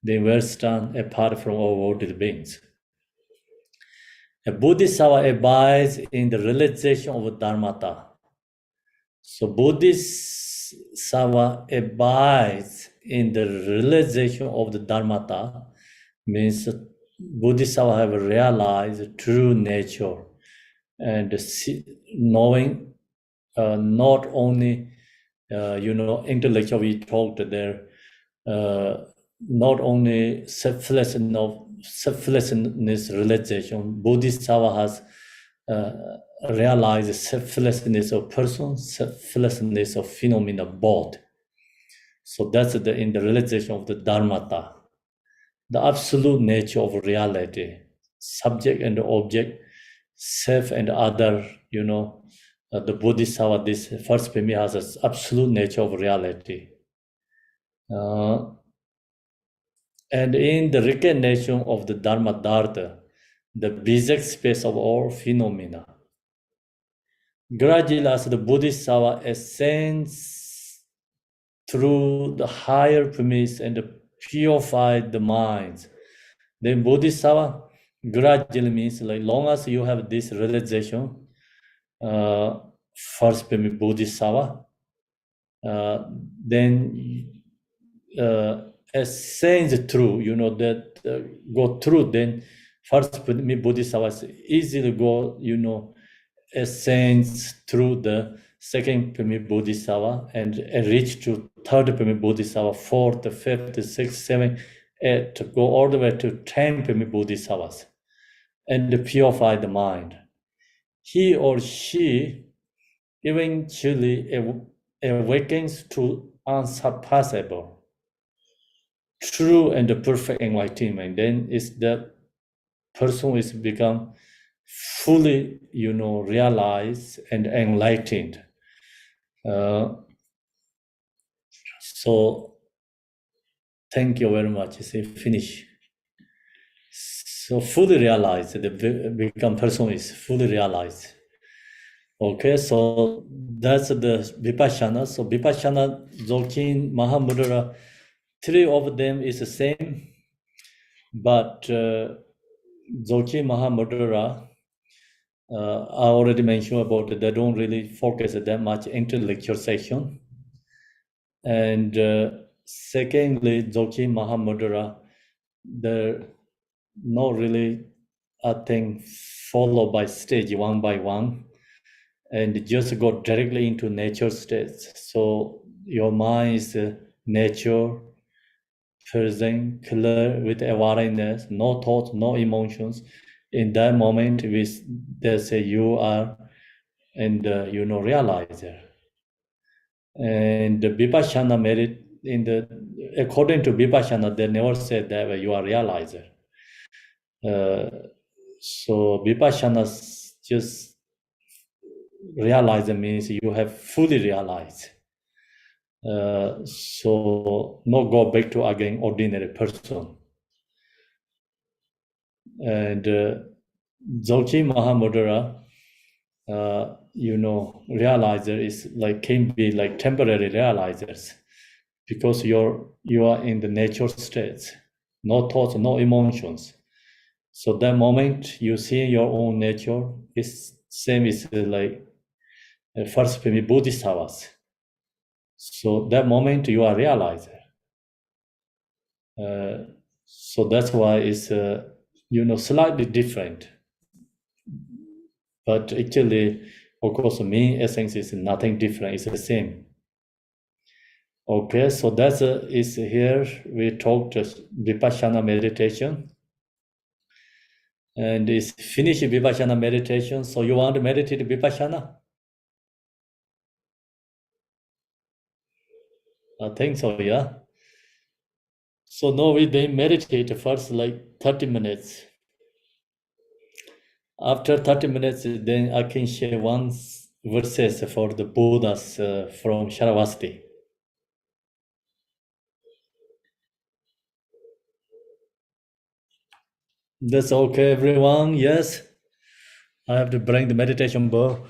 then we stand apart from all worldly beings. A Bodhisattva abides in the realization of Dharmata. So Bodhisattva abides in the realization of the Dharmata, means Bodhisattva have realized true nature and knowing not only, intellectual, we talked there, not only selflessness realization, Bodhisattva has realized selflessness of person, selflessness of phenomena both. So that's in the realization of the dharmata, the absolute nature of reality, subject and object, self and other, the Bodhisattva, this first Pimi has an absolute nature of reality. And in the recognition of the Dharma Dharta, the basic space of all phenomena, gradually as the Bodhisattva ascends through the higher premise and purified the minds, then Bodhisattva gradually means like long as you have this realization, first premise Bodhisattva, then ascends through, that go through, then first Bodhisattva easily go, ascends through the second Pimi Bodhisattva and reach to third Pimi Bodhisattva, fourth, fifth, sixth, seventh, eighth, to go all the way to 10 Pimi Bodhisattvas and purify the mind. He or she eventually awakens to unsurpassable, true and perfect enlightenment. Then is the person is become fully, realized and enlightened. So thank you very much. Say finish. So fully realized, the become person is fully realized. Okay, so that's the Vipassana. So Vipassana, Dzogchen, Mahamudra, three of them is the same, but Dzogchen, Mahamudra, I already mentioned about it, they don't really focus that much intellectual section. And secondly, Dzogchen, Mahamudra, they're not really, I think, followed by stage one by one, and just go directly into nature states. So your mind is nature, present, clear, with awareness, no thoughts, no emotions. In that moment, they say you are, and realizer. And the Vipassana merit according to Vipassana, they never said that you are realizer. So Vipassana just realizer means you have fully realized. So not go back to again ordinary person. And Dzogchen Mahamudra, realizer is like can be like temporary realizers, because you are in the natural states, no thoughts, no emotions. So that moment you see your own nature is same as like first Pimi Bodhisattvas. So that moment you are realizer. So that's why it's slightly different. But actually, of course, main essence is nothing different. It's the same. Okay, so that's is here we talked Vipassana meditation. And it's finished Vipassana meditation. So you want to meditate Vipassana? I think so, yeah. So now we then meditate first like 30 minutes. After 30 minutes, then I can share one verses for the Buddhas from Shravasti. That's okay, everyone? Yes? I have to bring the meditation book.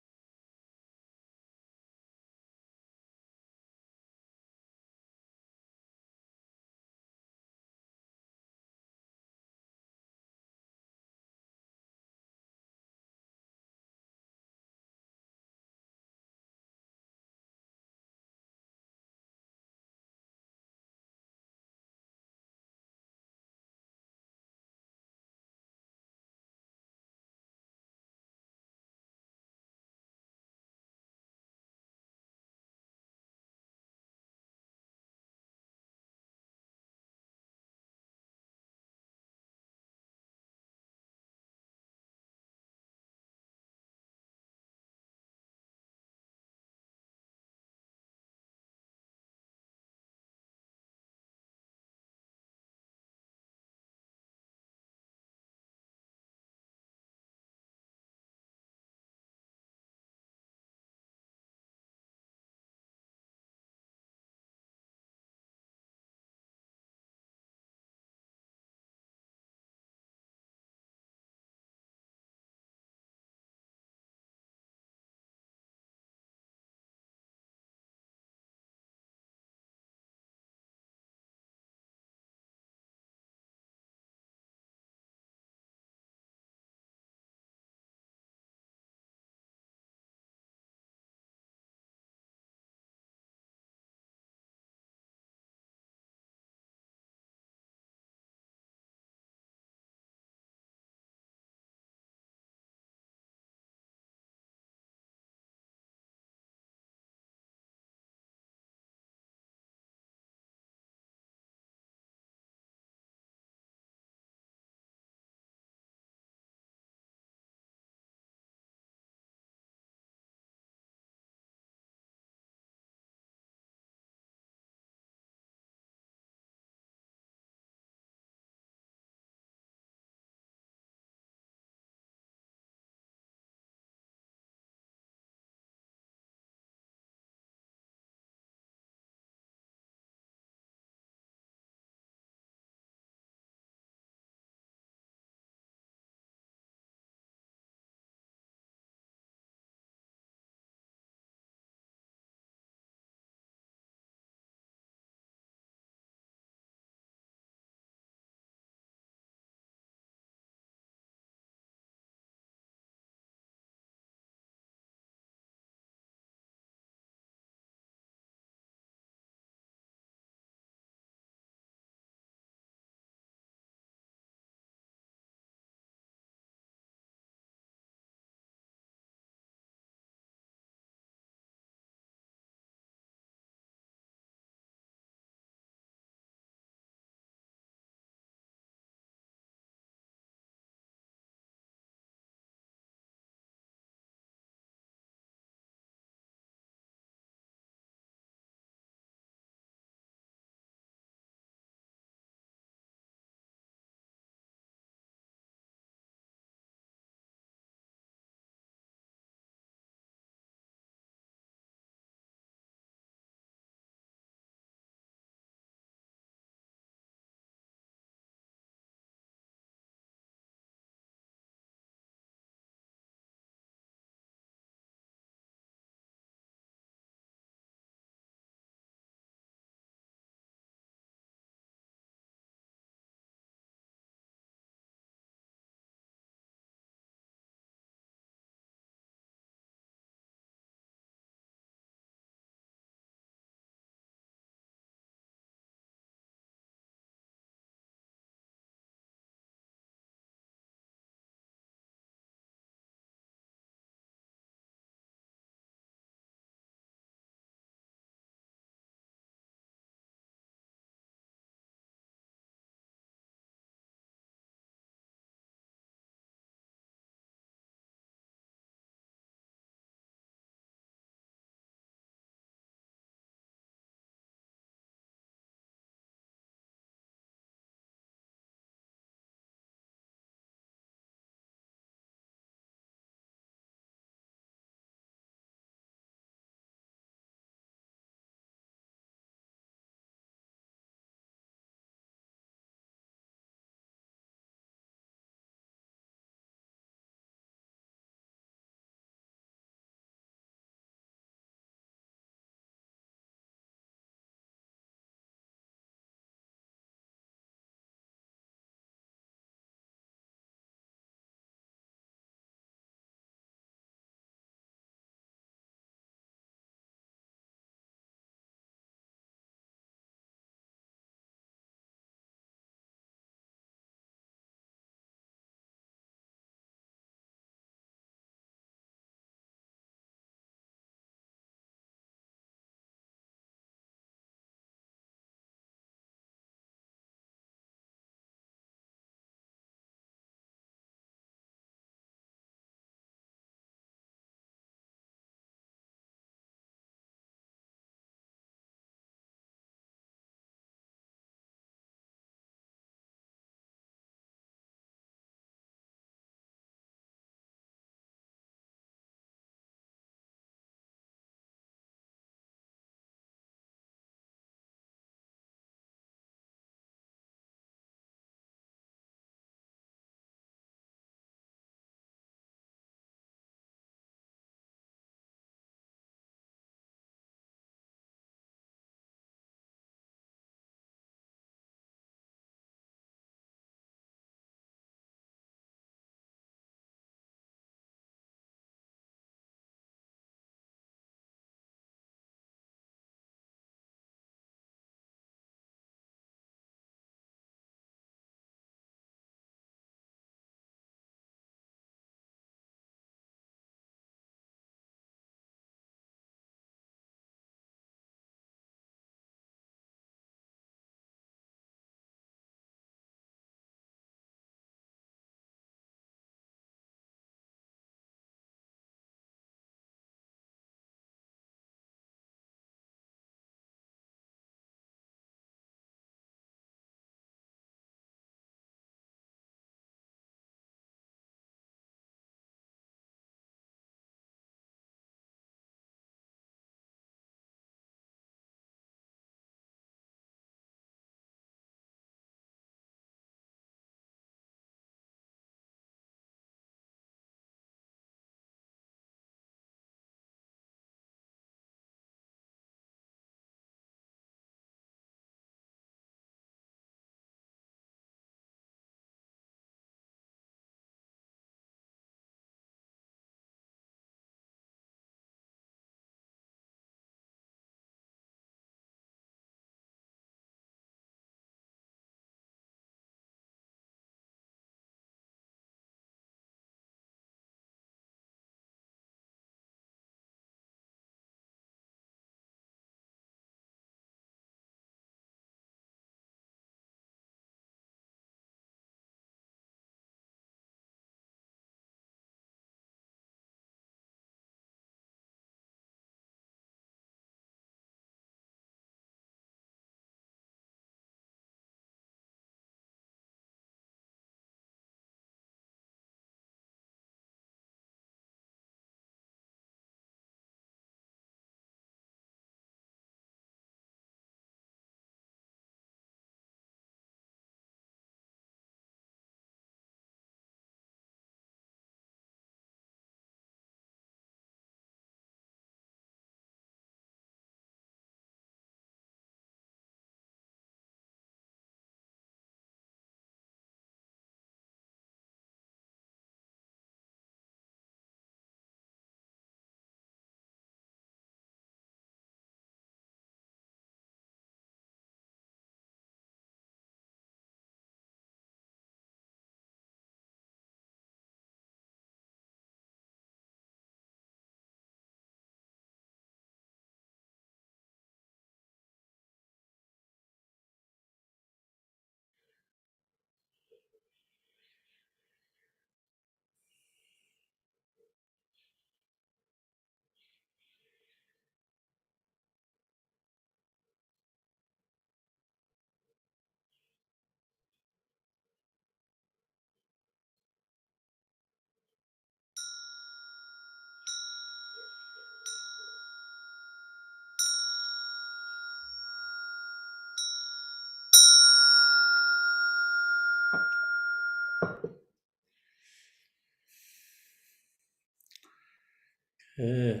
Yeah.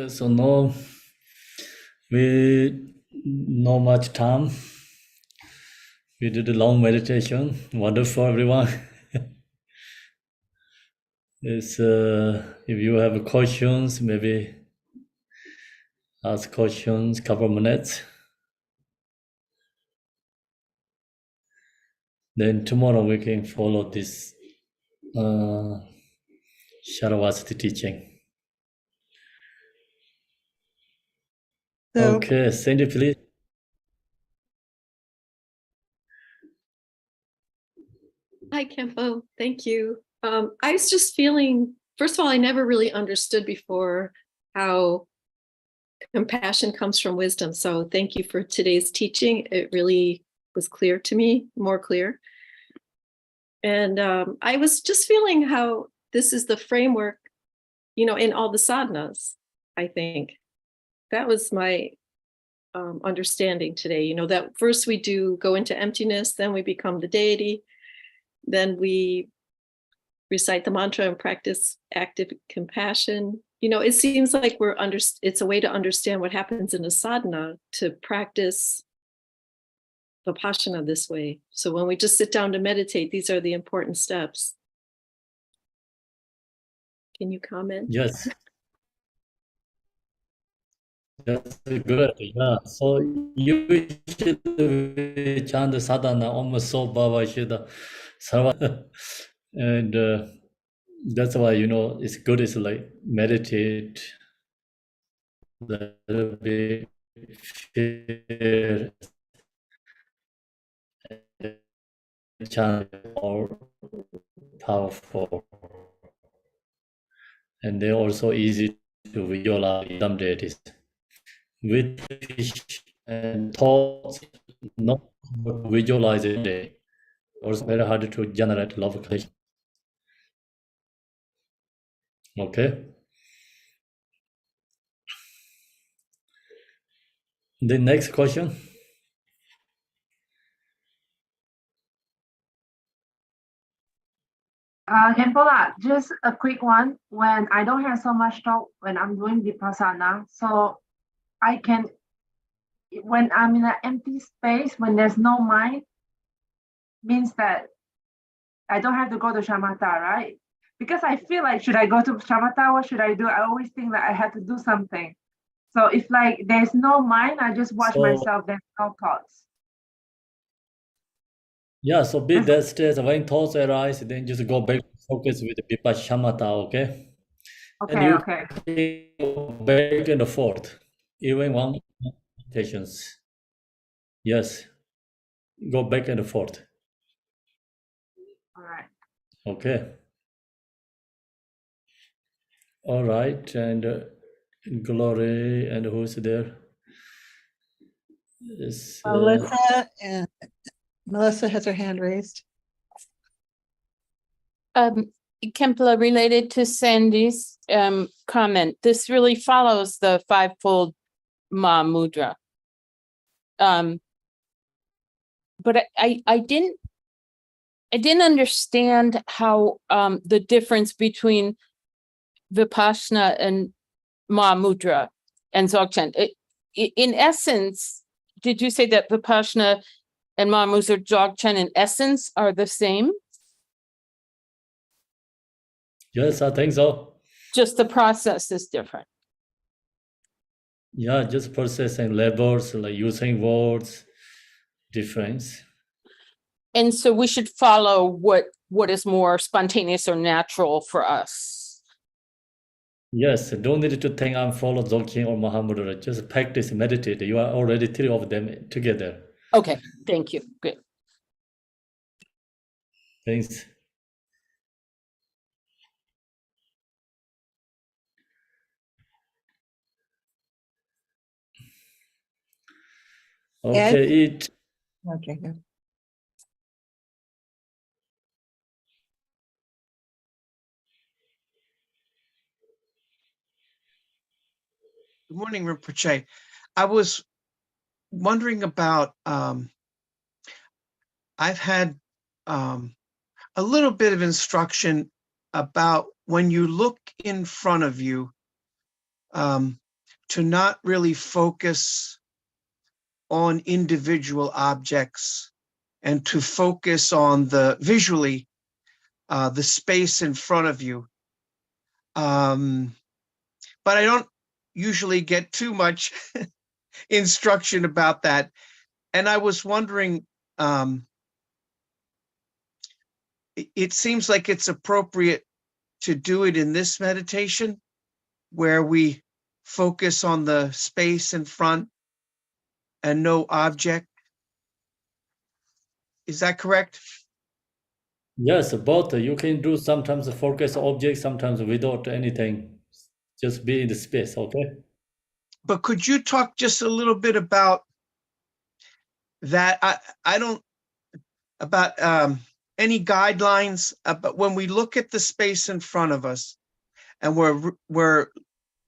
So now we no much time. We did a long meditation. Wonderful, everyone. It's, if you have questions, maybe ask questions, couple minutes. Then tomorrow we can follow this Shravasti teaching.
So
Okay, Cindy, please.
Hi, Kempo. Thank you. I was just feeling, first of all, I never really understood before how compassion comes from wisdom. So thank you for today's teaching. It really was clear to me, more clear. And I was just feeling how this is the framework, in all the sadhanas, I think. That was my understanding today, that first we do go into emptiness, then we become the deity, then we recite the mantra and practice active compassion. It seems like it's a way to understand what happens in a sadhana, to practice Vipassina this way. So when we just sit down to meditate, these are the important steps. Can you comment?
Yes. That's good. Yeah. So you should chant sadhana almost so Baba should sarva. And that's why, it's good. It's like meditate, little bit, fear, chant more powerful. And they're also easy to visualize some deities. With fish and thoughts, not visualize it. Also very hard to generate love connection. Okay. The next question.
Kempola, just a quick one. When I don't have so much thought when I'm doing Vipassana, so I can, when I'm in an empty space, when there's no mind, means that I don't have to go to shamatha, right? Because I feel like, should I go to shamatha? What should I do? I always think that I have to do something. So if like there's no mind, I just watch myself, there's no thoughts.
Yeah, so be that stage, when thoughts arise, then just go back to focus with the Vipassana, okay? And
Okay,
you
okay.
can go back and forth, even one meditations. Yes, go back and forth.
All right.
Okay. All right, and Glory, and who's there? Is
Melissa has her hand raised.
Kempla, related to Sandy's comment, this really follows the fivefold Ma Mudra. But I didn't understand how the difference between Vipassana and Ma Mudra and Dzogchen. In essence, did you say that Vipassana and Ma Mudra Dzogchen in essence are the same?
yes, I think so.
Just the process is different.
Yeah, just processing labels, like using words, difference.
And so we should follow what is more spontaneous or natural for us.
Yes, don't need to think I'm follow Dzogchen or Mahamudra. Just practice, meditate. You are already three of them together.
Okay, thank you. Good.
Thanks. Okay,
Okay, good.
Good morning, Rinpoche. I was wondering about I've had a little bit of instruction about when you look in front of you, to not really focus on individual objects and to focus on the visually, the space in front of you. But I don't usually get too much instruction about that. And I was wondering, it seems like it's appropriate to do it in this meditation where we focus on the space in front and no object. Is that correct?
Yes, both. You can do sometimes focus object, sometimes without anything. Just be in the space, okay?
But could you talk just a little bit about that? I don't, about any guidelines about when we look at the space in front of us and we're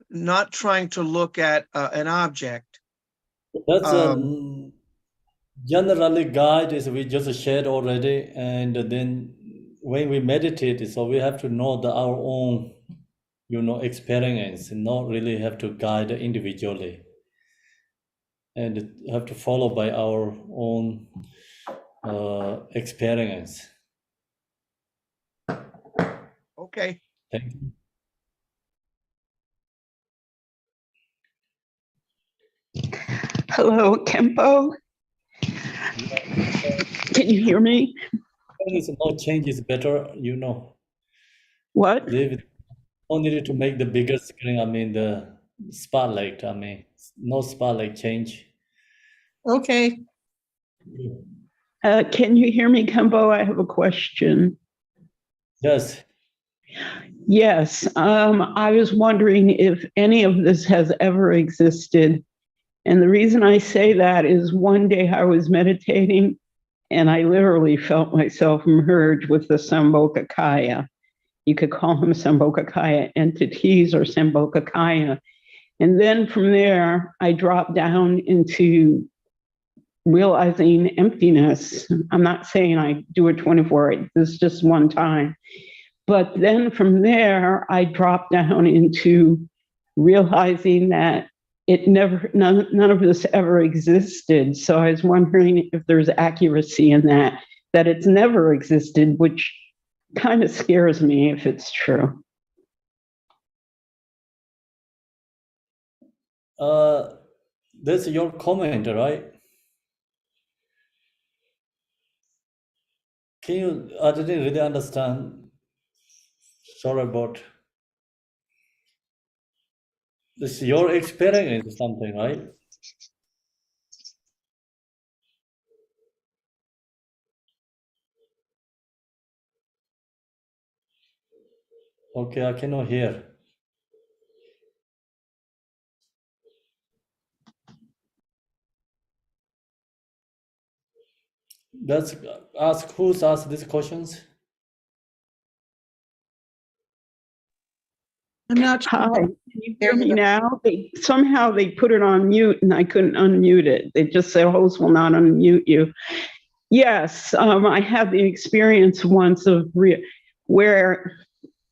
not trying to look at an object.
That's generally guide is we just shared already, and then when we meditate, so we have to know our own, experience, and not really have to guide individually, and have to follow by our own experience.
Okay.
Thank you.
Hello, Kempo. Can you hear me?
There's no change is better,
What?
David, no need to make the bigger screen. I mean the spotlight. I mean no spotlight change.
Okay,
Can you hear me, Kempo? I have a question.
Yes.
Yes, I was wondering if any of this has ever existed. And the reason I say that is one day I was meditating and I literally felt myself merge with the Sambhogakaya. You could call them Sambhogakaya entities or Sambhogakaya. And then from there, I dropped down into realizing emptiness. I'm not saying I do it 24, this is just one time. But then from there, I dropped down into realizing that none of this ever existed. So I was wondering if there's accuracy in that it's never existed, which kind of scares me if it's true.
That's your comment, right? I didn't really understand. Sorry about this. Your experience is something, right? Okay, I cannot hear. Let's ask who's asked these questions.
I'm not sure.
Hi, can you hear me now? Somehow they put it on mute and I couldn't unmute it. They just said host will not unmute you. Yes, I had the experience once of where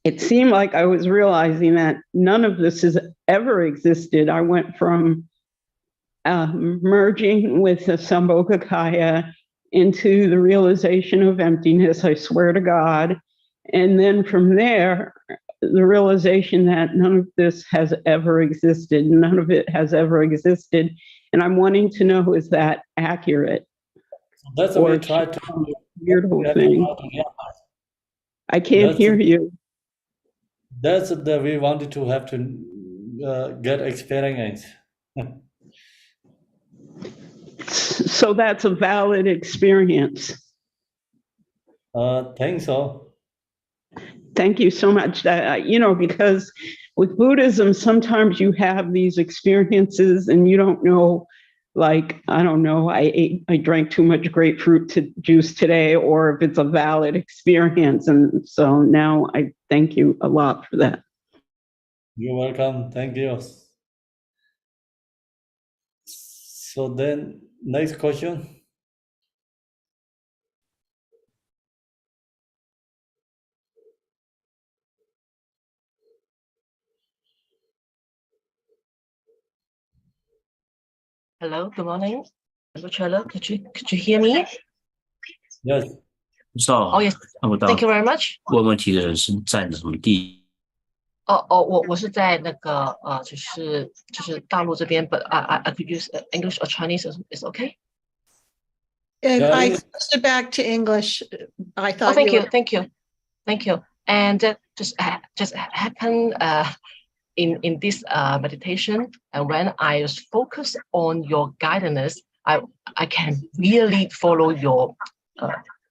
it seemed like I was realizing that none of this has ever existed. I went from merging with the Sambhogakaya into the realization of emptiness, I swear to God. And then from there, the realization that none of this has ever existed, none of it has ever existed. And I'm wanting to know, is that accurate?
That's what we try to
weird whole thing. I can't hear you.
That's the we wanted to have to get experience.
So that's a valid experience.
Think so.
Thank you so much. Because with Buddhism, sometimes you have these experiences and you don't know, like, I don't know, I drank too much grapefruit juice today, or if it's a valid experience. And so now I thank you a lot for that.
You're welcome. Thank you. So then, next question.
Hello, good morning. Hello, could you hear me?
Yes.
不知道
Oh yes,
看不到
thank you very much.
问问题的人是在什么地？
我是在那个就是大陆这边，but I could use English or Chinese is okay.
If
Yeah,
I
English.
switched it back to English, I
Oh,
thought
thank
you
you,
were.
thank you. And just happened in this meditation, and when I was focused on your guidance, I can really follow your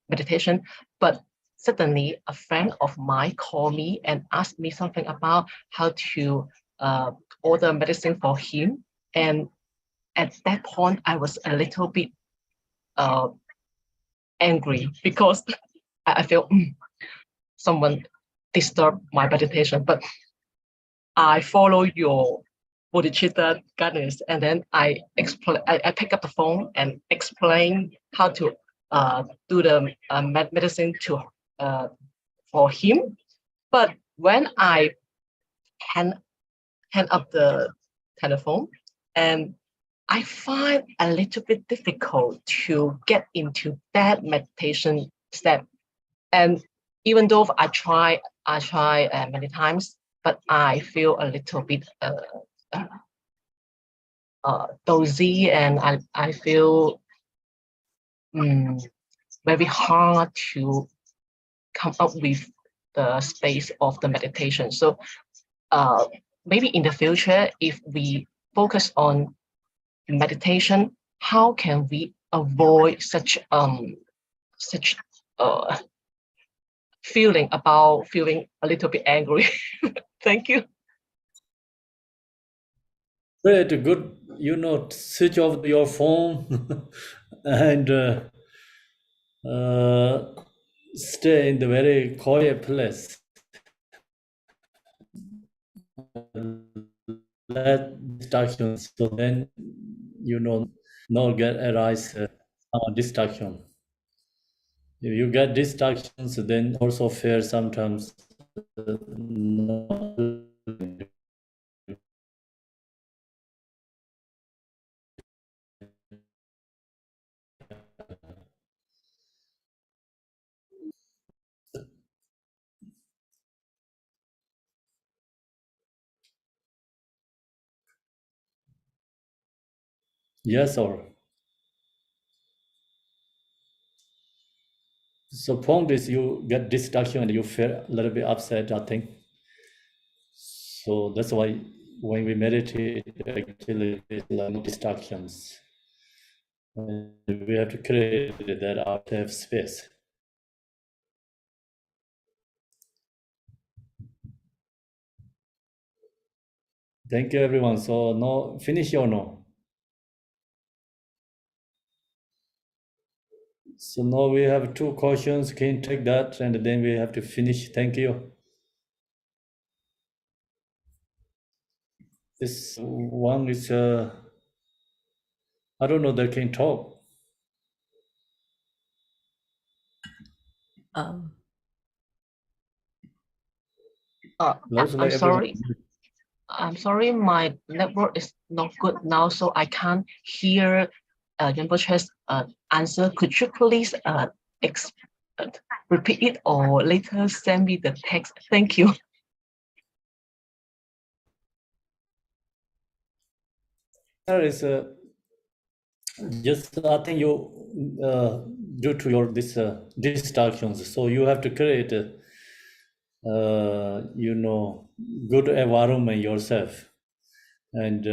meditation. But suddenly, a friend of mine called me and asked me something about how to order medicine for him, and at that point, I was a little bit angry because I feel someone disturbed my meditation, but I follow your bodhicitta guidance, and then I pick up the phone and explain how to do the medicine to for him. But when I hand up the telephone, and I find a little bit difficult to get into that meditation step. And even though I try many times, but I feel a little bit dozy, and I feel very hard to come up with the space of the meditation. So maybe in the future, if we focus on meditation, how can we avoid such feeling a little bit angry? Thank you.
Great, good. Switch off your phone and stay in the very quiet place. Let distractions, so then not get arise distraction. If you get distractions, then also fear sometimes. Yes, or so point is you get distraction and you feel a little bit upset, I think. So that's why when we meditate, actually it's like no distractions. And we have to create that out space. Thank you, everyone. So no finish or no? So now we have 2 questions. Can you take that and then we have to finish. Thank you. This one is I don't know, they can talk. Looks like everyone.
I'm sorry, my network is not good now, so I can't hear Rinpoche's answer. Could you please repeat it or later send me the text? Thank you.
There is just I think you due to your distractions, so you have to create good environment yourself and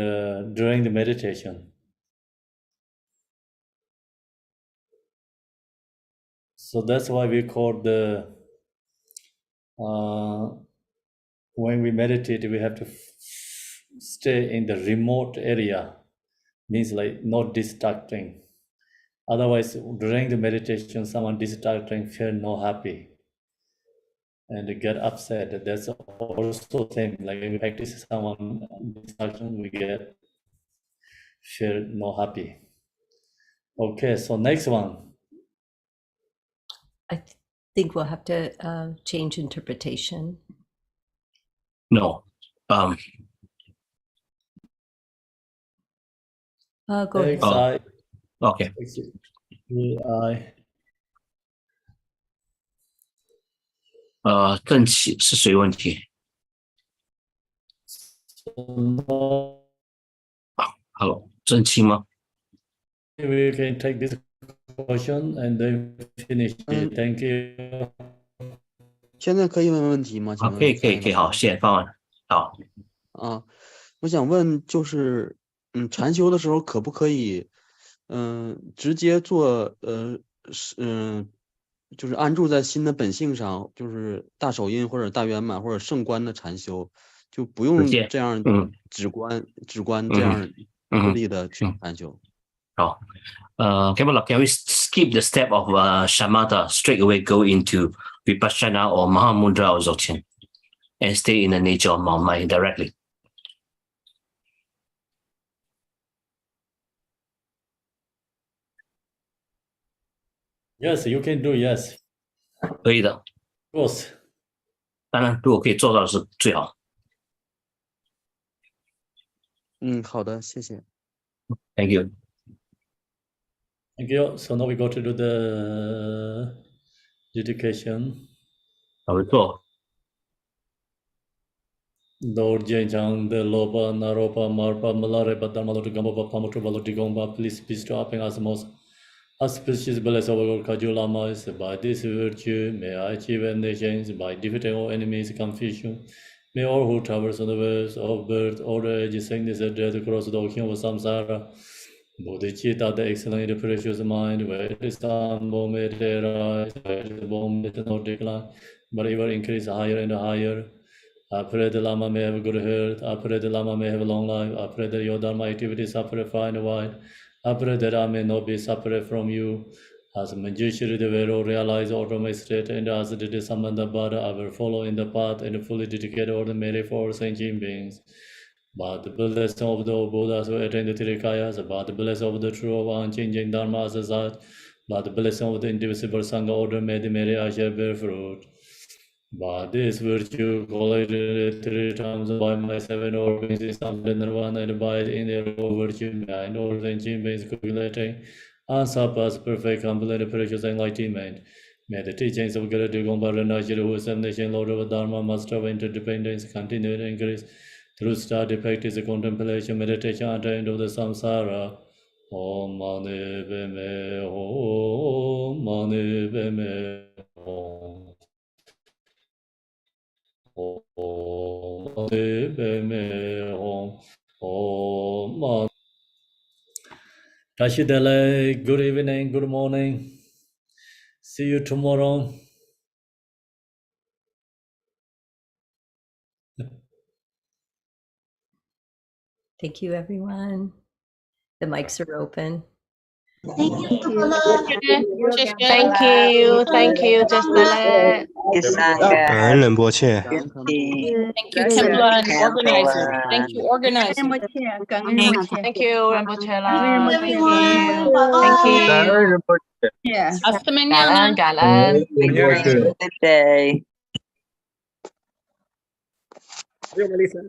during the meditation. So that's why we call the when we meditate, we have to stay in the remote area, means like not distracting. Otherwise, during the meditation, someone distracting, feel not happy and get upset. That's also same. Like when we practice someone distraction, we get feel not happy. Okay, so next one.
I think we'll have to change interpretation.
No.
Go ahead.
Oh.
XI,
OK，
XI.
正气是谁问题？ Hello，正气吗？
We can take this question and then finish it. Thank you.
现在可以问问题吗？请问
可以，好，谢谢方案。好，
我想问，就是禅修的时候可不可以，直接做就是安住在心的本性上，就是大手印或者大圆满或者圣观的禅修，就不用这样直观这样直立的去禅修。
好，can we skip the step of shamatha straight away go into vipassana or mahamudra or dzogchen and stay in the nature of mind directly?
Yes, you can do. Yes,
可以的，
of course.
当然，如果可以做到是最好。
好的，谢谢。
Thank you.
Thank you. So now we go to do the dedication.
好，我做。
Lord Jang, the Lopa, Naropa, Marpa, Malarepa, Dharmalotu, Gambapa, Pamutu, Baloti, Gomba, please be stopping us most auspicious bless of our Kajulama is by this virtue, may I achieve and nations by defeating all enemies, confusion. May all who traverse on the ways of birth, old age, sickness, and death across the ocean of samsara. Bodhicitta, the excellent, the precious mind, where it is humble, may it rise, where it is born, may it not decline, but ever increase higher and higher. I pray the Lama may have good health. I pray the Lama may have a long life. I pray that your Dharma activities are purified and wide. I pray that I may not be separate from you. As Manjushri the Vero realized automatic state and as did the Samandabhara, I will follow in the path and fully dedicate all the merit for sentient beings. By the blessing of the Buddhas who attain the Tirikayas, by the blessing of the true of unchanging Dharma as such, by the blessing of the indivisible Sangha order, may the merit I shall bear fruit. By this virtue, collected 3 times by my 7 organs in some nirvana, and by in their virtue, and all sentient beings calculating, unsurpassed, perfect, complete, precious enlightenment. May the teachings of Guru Gompa Ranajiri, who is nation, Lord of Dharma, master of interdependence, continue to increase through study, practice, contemplation, meditation, at the end of the samsara. Om Mani Padme Hum, Mani Padme Hum. Rashidale, good evening, good morning. See you tomorrow.
Thank you, everyone. The mics are open.
Thank you.
Thank you, just let.
感恩仁波切。
Thank you, Temla and organizers. Thank you, organizers.
Thank you, Rinpoche.
Hasta mañana.
感恩。
Good
day.
Melissa.